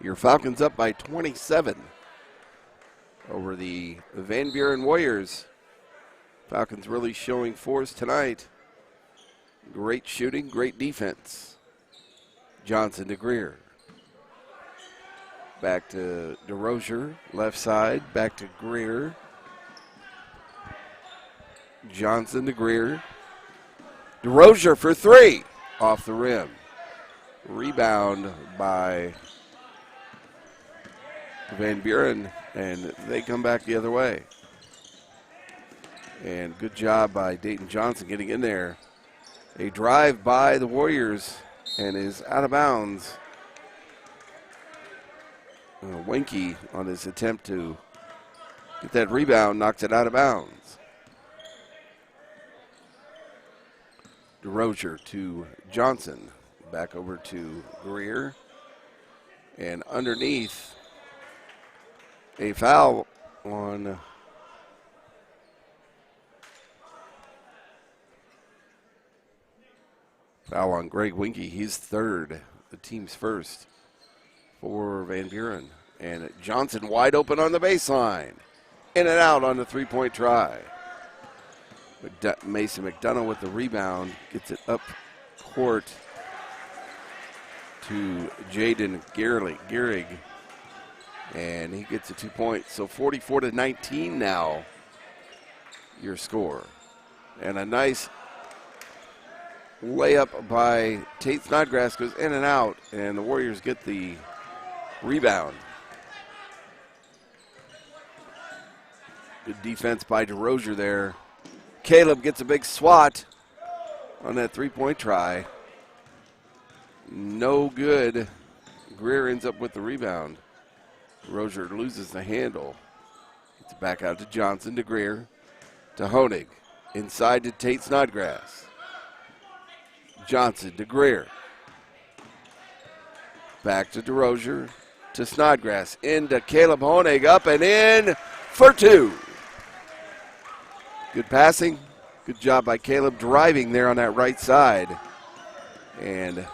[SPEAKER 1] Your Falcons up by 27 over the Van Buren Warriors. Falcons really showing force tonight. Great shooting, great defense. Johnson to Greer. Back to DeRozier, left side, back to Greer. Johnson to Greer. DeRozier for three, off the rim. Rebound by Van Buren, and they come back the other way. And good job by Dayton Johnson getting in there. A drive by the Warriors and is out of bounds. Winky on his attempt to get that rebound knocks it out of bounds. DeRozier to Johnson. Back over to Greer. And underneath, a foul on Greg Winky. He's third, the team's first for Van Buren. And Johnson wide open on the baseline. In and out on the three-point try. Mason McDonough with the rebound. Gets it up court to Jaden Gehrig. And he gets a 2 points. So 44-19 now, your score. And a nice layup by Tate Snodgrass goes in and out, and the Warriors get the rebound. Good defense by DeRozier there. Caleb gets a big swat on that three-point try. No good. Greer ends up with the rebound. DeRozier loses the handle. Gets it back out to Johnson, to Greer, to Honig. Inside to Tate Snodgrass. Johnson to Greer. Back to DeRozier, to Snodgrass. Into Caleb Honig, up and in for two. Good passing. Good job by Caleb driving there on that right side. And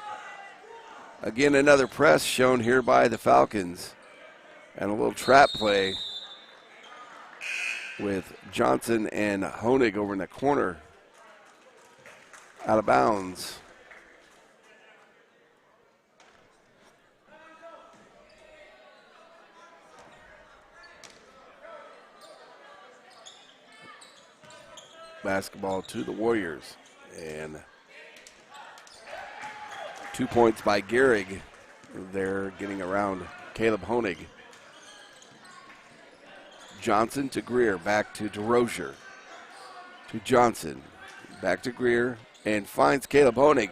[SPEAKER 1] again, another press shown here by the Falcons. And a little trap play with Johnson and Honig over in the corner. Out of bounds. Basketball to the Warriors. And 2 points by Gehrig. They're getting around Caleb Honig. Johnson to Greer, back to DeRozier. To Johnson, back to Greer, and finds Caleb Honig.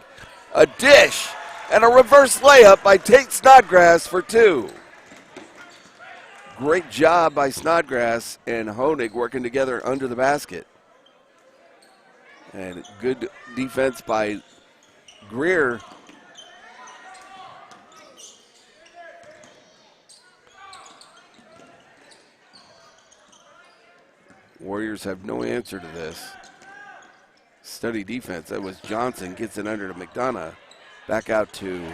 [SPEAKER 1] A dish and a reverse layup by Tate Snodgrass for two. Great job by Snodgrass and Honig working together under the basket. And good defense by Greer. Warriors have no answer to this. Steady defense. That was Johnson. Gets it under to McDonough. Back out to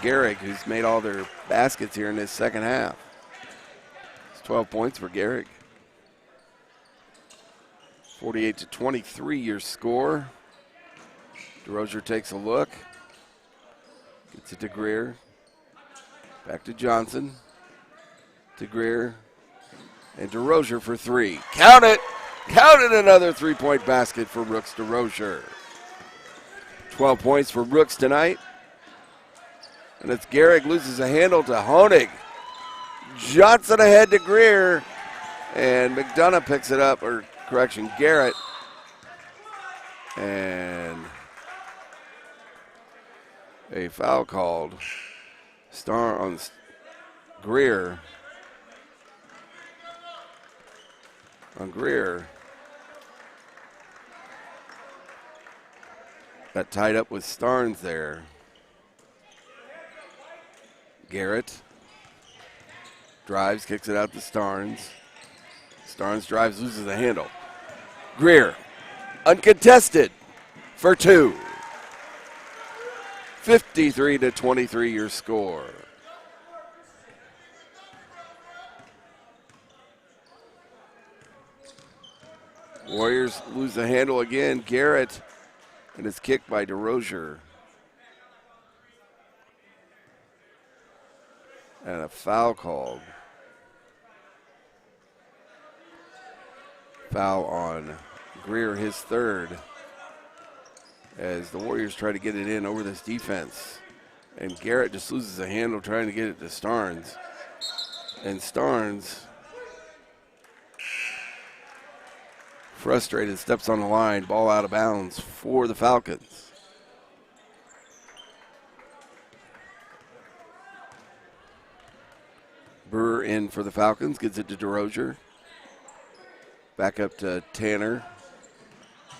[SPEAKER 1] Gehrig, who's made all their baskets here in this second half. It's 12 points for Gehrig. 48-23 your score. DeRozier takes a look. Gets it to Greer. Back to Johnson. To Greer. And DeRozier for three. Count it! Count it, another three-point basket for Brooks DeRozier. 12 points for Brooks tonight. And it's Gehrig loses a handle to Honig. Johnson ahead to Greer. And McDonough picks it up, or correction, Garrett. And a foul called. Star on Greer. On Greer. Got tied up with Starnes there. Garrett drives, kicks it out to Starnes. Starnes drives, loses the handle. Greer, uncontested for two. 53-23 your score. Warriors lose the handle again. Garrett, and it's kicked by DeRozier. And a foul called. Foul on Greer, his third, as the Warriors try to get it in over this defense. And Garrett just loses the handle trying to get it to Starnes. And Starnes, frustrated, steps on the line, ball out of bounds for the Falcons. Burr in for the Falcons, gets it to DeRozier. Back up to Tanner.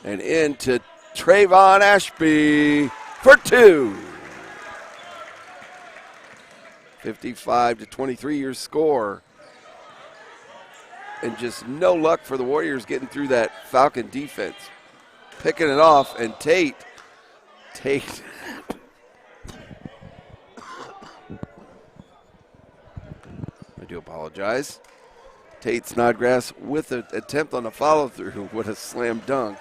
[SPEAKER 1] And into Trayvon Ashby for two. 55-23 your score. And just no luck for the Warriors getting through that Falcon defense. Picking it off, and Tate. I do apologize. Tate Snodgrass with an attempt on a follow-through. What a slam dunk.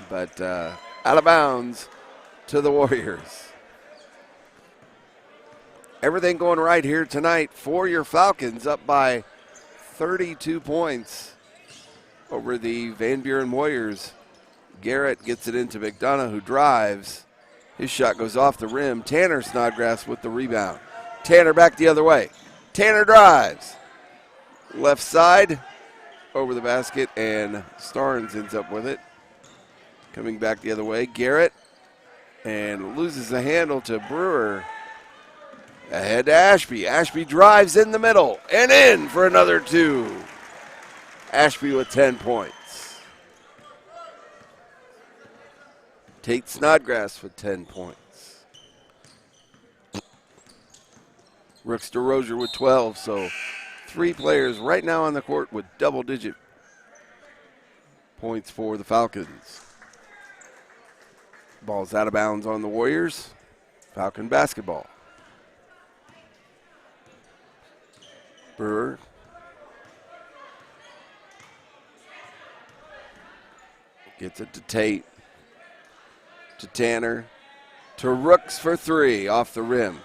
[SPEAKER 1] But out of bounds to the Warriors. Everything going right here tonight for your Falcons, up by 32 points over the Van Buren Warriors. Garrett gets it into McDonough, who drives. His shot goes off the rim. Tanner Snodgrass with the rebound. Tanner back the other way. Tanner drives. Left side, over the basket, and Starnes ends up with it. Coming back the other way, Garrett, and loses the handle to Brewer. Ahead to Ashby. Ashby drives in the middle and in for another two. Ashby with 10 points. Tate Snodgrass with 10 points. Brooks DeRozier with 12, so three players right now on the court with double-digit points for the Falcons. Ball's out of bounds on the Warriors. Falcon basketball. Brewer. Gets it to Tate. To Tanner. To Rooks for three off the rim.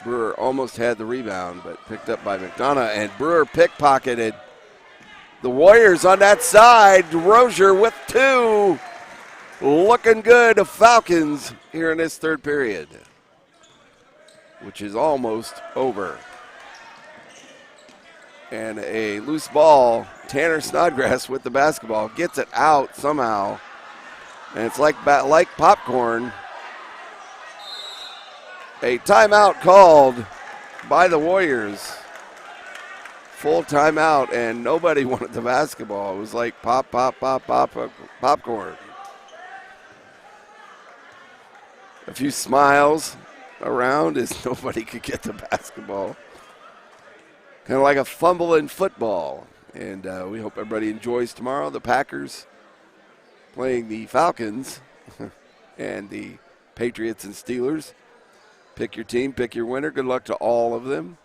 [SPEAKER 1] Brewer almost had the rebound, but picked up by McDonough, and Brewer pickpocketed the Warriors on that side. DeRozier with two. Looking good, Falcons here in this third period, which is almost over. And a loose ball. Tanner Snodgrass with the basketball. Gets it out somehow. And it's like popcorn. A timeout called by the Warriors. Full timeout, and nobody wanted the basketball. It was like pop, pop, pop, pop, popcorn. A few smiles around as nobody could get the basketball. Kind of like a fumble in football. And we hope everybody enjoys tomorrow. The Packers playing the Falcons and the Patriots and Steelers. Pick your team, pick your winner. Good luck to all of them.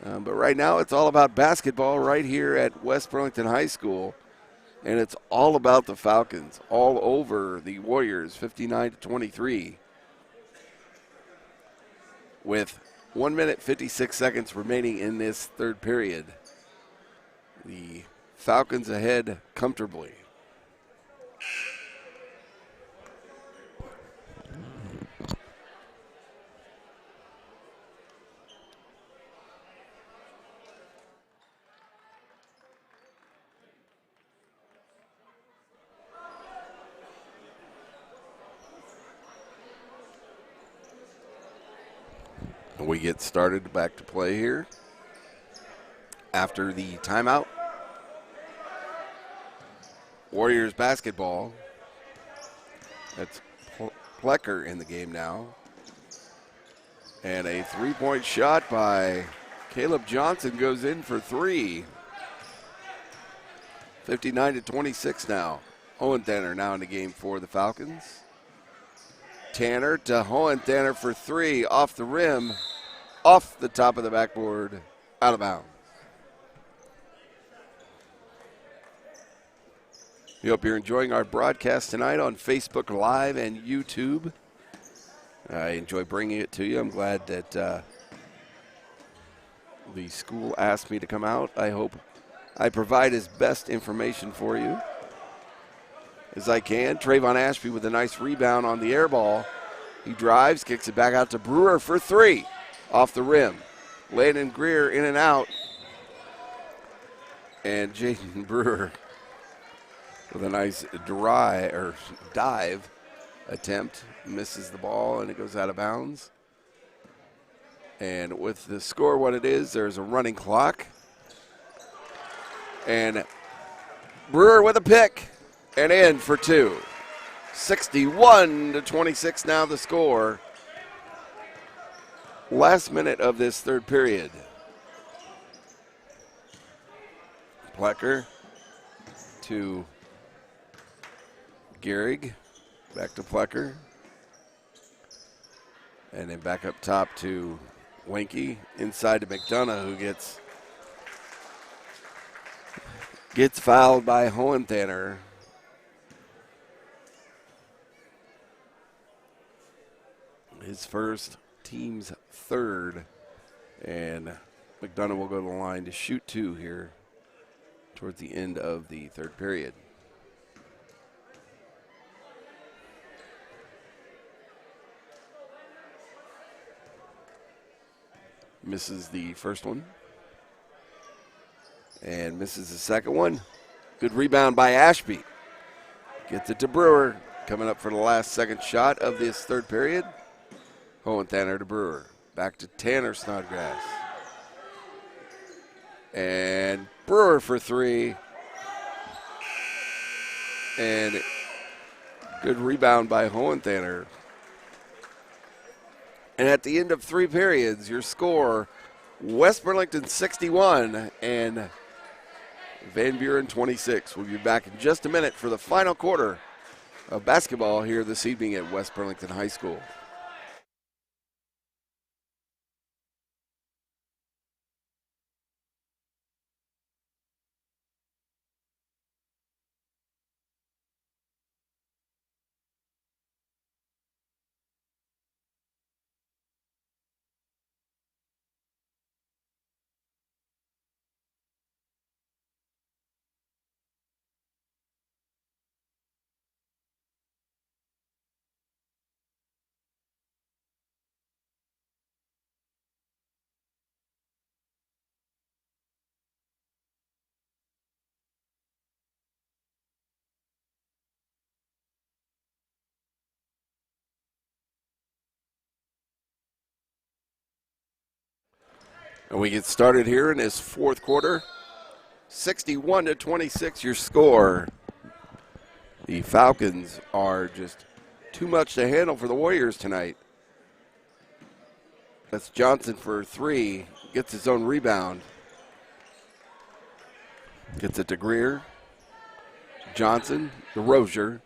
[SPEAKER 1] But right now it's all about basketball right here at West Burlington High School. And it's all about the Falcons, all over the Warriors, 59-23. With 1 minute, 56 seconds remaining in this third period. The Falcons ahead comfortably. We get started back to play here after the timeout. Warriors basketball. That's Plecker in the game now. And a three-point shot by Caleb Johnson goes in for three. 59-26 now. Owen Tanner now in the game for the Falcons. Tanner to Hohentanner for three, off the rim, off the top of the backboard, out of bounds. We hope you're enjoying our broadcast tonight on Facebook Live and YouTube. I enjoy bringing it to you. I'm glad that the school asked me to come out. I hope I provide as best information for you as I can. Trayvon Ashby with a nice rebound on the air ball. He drives, kicks it back out to Brewer for three, off the rim. Landon Greer in and out. And Jaden Brewer with a nice dive attempt, misses the ball, and it goes out of bounds. And with the score what it is, there's a running clock. And Brewer with a pick and in for two. 61-26 now the score. Last minute of this third period. Plecker to Gehrig, back to Plecker. And then back up top to Wenke, inside to McDonough, who gets fouled by Hohentanner. His first, team's third. And McDonough will go to the line to shoot two here towards the end of the third period. Misses the first one. And misses the second one. Good rebound by Ashby. Gets it to Brewer. Coming up for the last second shot of this third period. Hohentanner to Brewer. Back to Tanner Snodgrass. And Brewer for three. And good rebound by Hohentanner. And at the end of three periods, your score, West Burlington 61 and Van Buren 26. We'll be back in just a minute for the final quarter of basketball here this evening at West Burlington High School. And we get started here in this fourth quarter. 61-26 your score. The Falcons are just too much to handle for the Warriors tonight. That's Johnson for three. Gets his own rebound. Gets it to Greer. Johnson, DeRozier.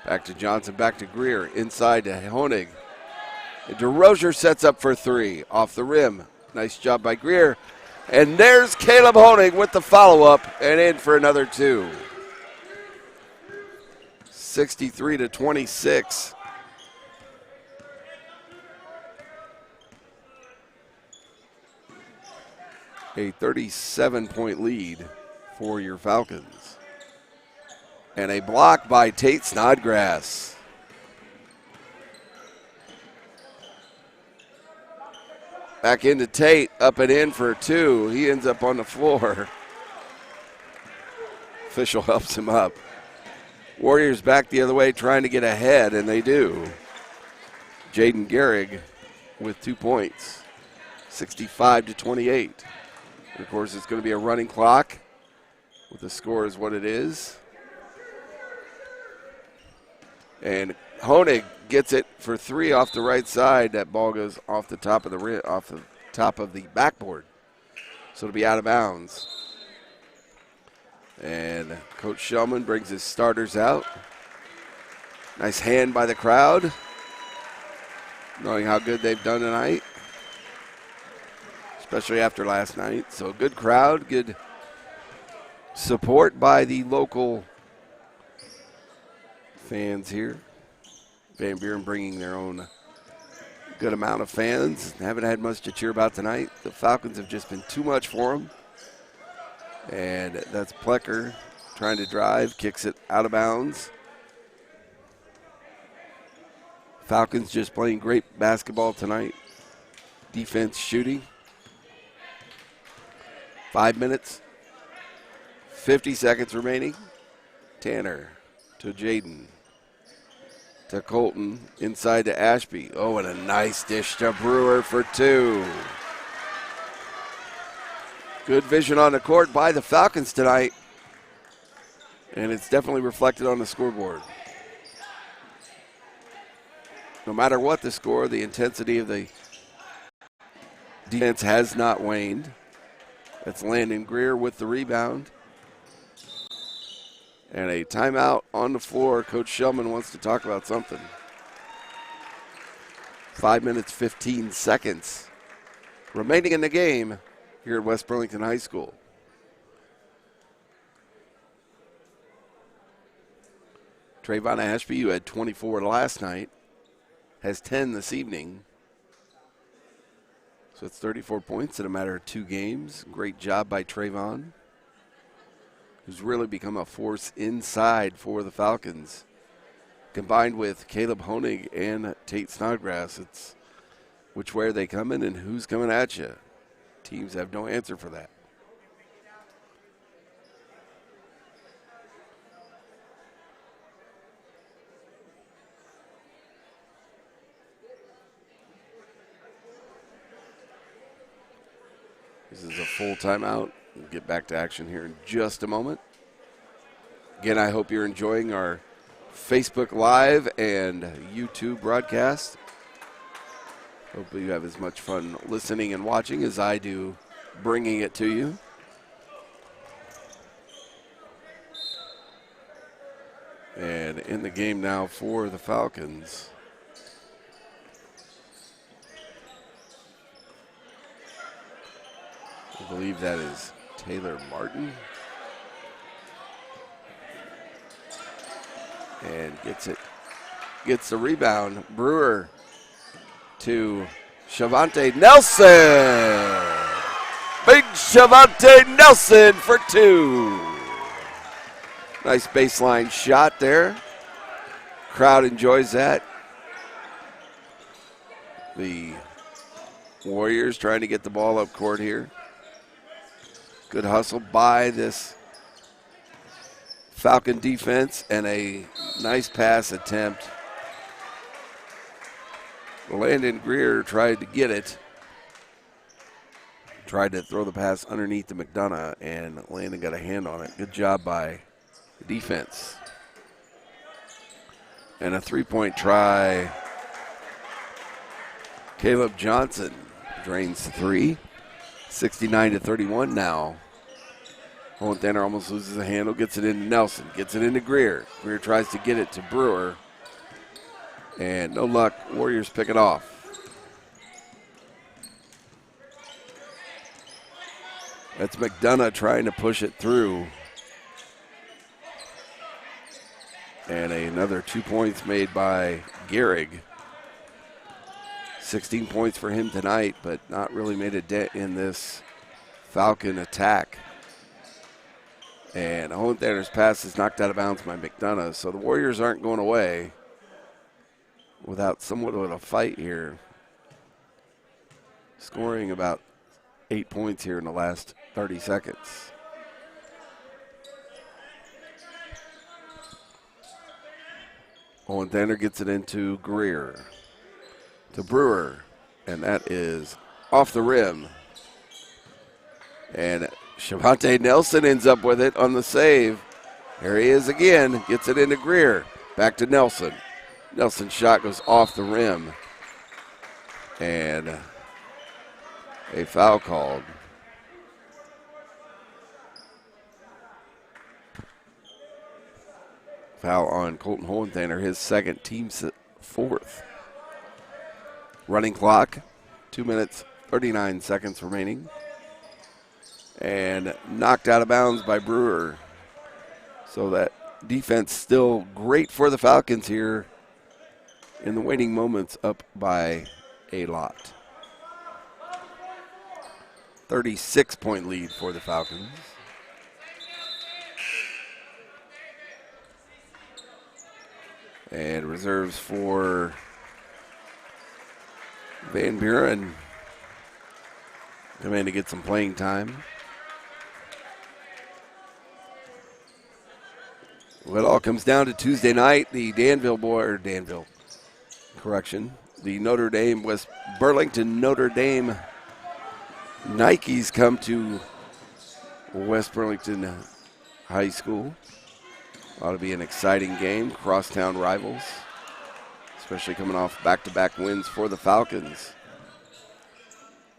[SPEAKER 1] Back to Johnson, back to Greer. Inside to Honig. And DeRozier sets up for three. Off the rim. Nice job by Greer. And there's Caleb Honig with the follow-up and in for another two. 63-26. A 37-point lead for your Falcons. And a block by Tate Snodgrass. Back into Tate, up and in for two. He ends up on the floor. Official helps him up. Warriors back the other way trying to get ahead, and they do. Jaden Gehrig with 2 points, 65-28. And of course, it's going to be a running clock with the score is what it is. And Honig gets it for three off the right side. That ball goes off the top of the backboard. So it'll be out of bounds. And Coach Shellman brings his starters out. Nice hand by the crowd. knowing how good they've done tonight, especially after last night. So good crowd, good support by the local fans here. Van Buren bringing their own good amount of fans. Haven't had much to cheer about tonight. The Falcons have just been too much for them. And that's Plecker trying to drive, kicks it out of bounds. Falcons just playing great basketball tonight. Defense shooting. 5 minutes, 50 seconds remaining. Tanner to Jaden. To Colton, inside to Ashby. Oh, and a nice dish to Brewer for 2. Good vision on the court by the Falcons tonight. And it's definitely reflected on the scoreboard. No matter what the score, the intensity of the defense has not waned. That's Landon Greer with the rebound. And a timeout on the floor. Coach Shellman wants to talk about something. 5 minutes, 15 seconds remaining in the game here at West Burlington High School. Trayvon Ashby, who had 24 last night, has 10 this evening. So it's 34 points in a matter of 2 games. Great job by Trayvon, who's really become a force inside for the Falcons. Combined with Caleb Honig and Tate Snodgrass, it's which way are they coming and who's coming at you. Teams have no answer for that. This is a full timeout. We'll get back to action here in just a moment. Again, I hope you're enjoying our Facebook Live and YouTube broadcast. Hopefully you have as much fun listening and watching as I do bringing it to you. And in the game now for the Falcons, I believe that is Taylor Martin. And gets the rebound. Brewer to Shavante Nelson. Big Shavante Nelson for 2. Nice baseline shot there. Crowd enjoys that. The Warriors trying to get the ball up court here. Good hustle by this Falcon defense and a nice pass attempt. Landon Greer tried to get it. Tried to throw the pass underneath to McDonough, and Landon got a hand on it. Good job by the defense. And a three-point try. Caleb Johnson drains 3. 69-31 now. Hohentanner almost loses a handle, gets it into Nelson, gets it into Greer. Greer tries to get it to Brewer. And no luck, Warriors pick it off. That's McDonough trying to push it through. And another 2 points made by Gehrig. 16 points for him tonight, but not really made a dent in this Falcon attack. And Hohentanner's pass is knocked out of bounds by McDonough, so the Warriors aren't going away without somewhat of a fight here. Scoring about 8 points here in the last 30 seconds. Hohentanner gets it into Greer. To Brewer, and that is off the rim. And Shavante Nelson ends up with it on the save. There he is again, gets it into Greer. Back to Nelson. Nelson's shot goes off the rim. And a foul called. Foul on Colton Hohentanner, his second, team's 4th. running clock. 2 minutes, 39 seconds remaining. And knocked out of bounds by Brewer. So that defense still great for the Falcons here in the waning moments, up by a lot. 36-point lead for the Falcons. And reserves for Van Buren come in to get some playing time. Well, it all comes down to Tuesday night. The the Notre Dame, Burlington Notre Dame Nikes come to West Burlington High School. Ought to be an exciting game, crosstown rivals, especially coming off back-to-back wins for the Falcons.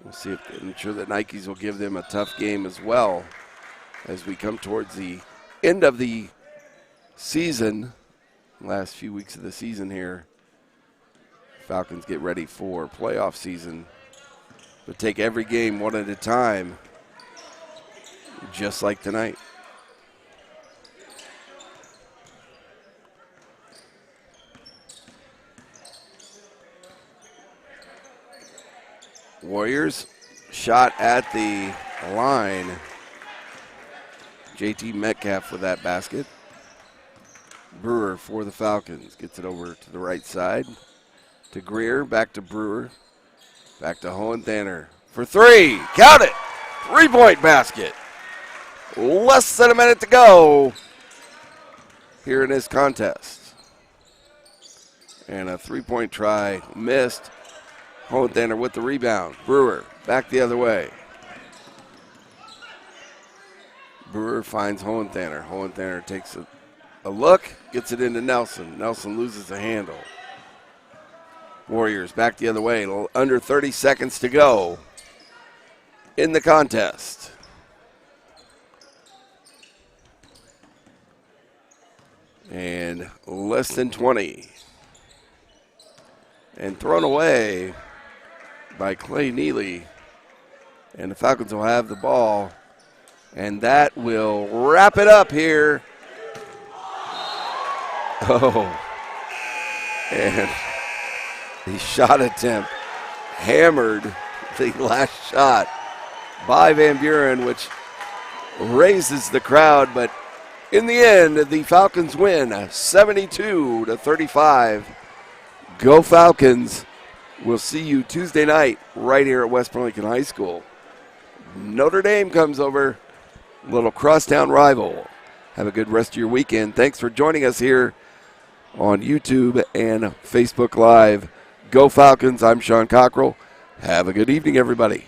[SPEAKER 1] We'll see if, I'm sure the Nikes will give them a tough game as well as we come towards the end of the season, last few weeks of the season here. Falcons get ready for playoff season, but take every game one at a time, just like tonight. Warriors shot at the line. JT Metcalf for that basket. Brewer for the Falcons gets it over to the right side to Greer, back to Brewer, back to Hohenthaner for three. Count it! 3-point basket. Less than a minute to go here in this contest. And a 3-point try missed. Hohenthaner with the rebound. Brewer back the other way. Brewer finds Hohenthaner. Hohenthaner takes a look, gets it into Nelson. Nelson loses the handle. Warriors back the other way. Under 30 seconds to go in the contest. And less than 20. And thrown away by Clay Neely. And the Falcons will have the ball. And that will wrap it up here. Oh. And the shot attempt hammered the last shot by Van Buren, which raises the crowd. But in the end, the Falcons win 72-35. Go Falcons. We'll see you Tuesday night right here at West Burlington High School. Notre Dame comes over. Little crosstown rival. Have a good rest of your weekend. Thanks for joining us here on YouTube and Facebook Live. Go Falcons. I'm Sean Cockrell. Have a good evening, everybody.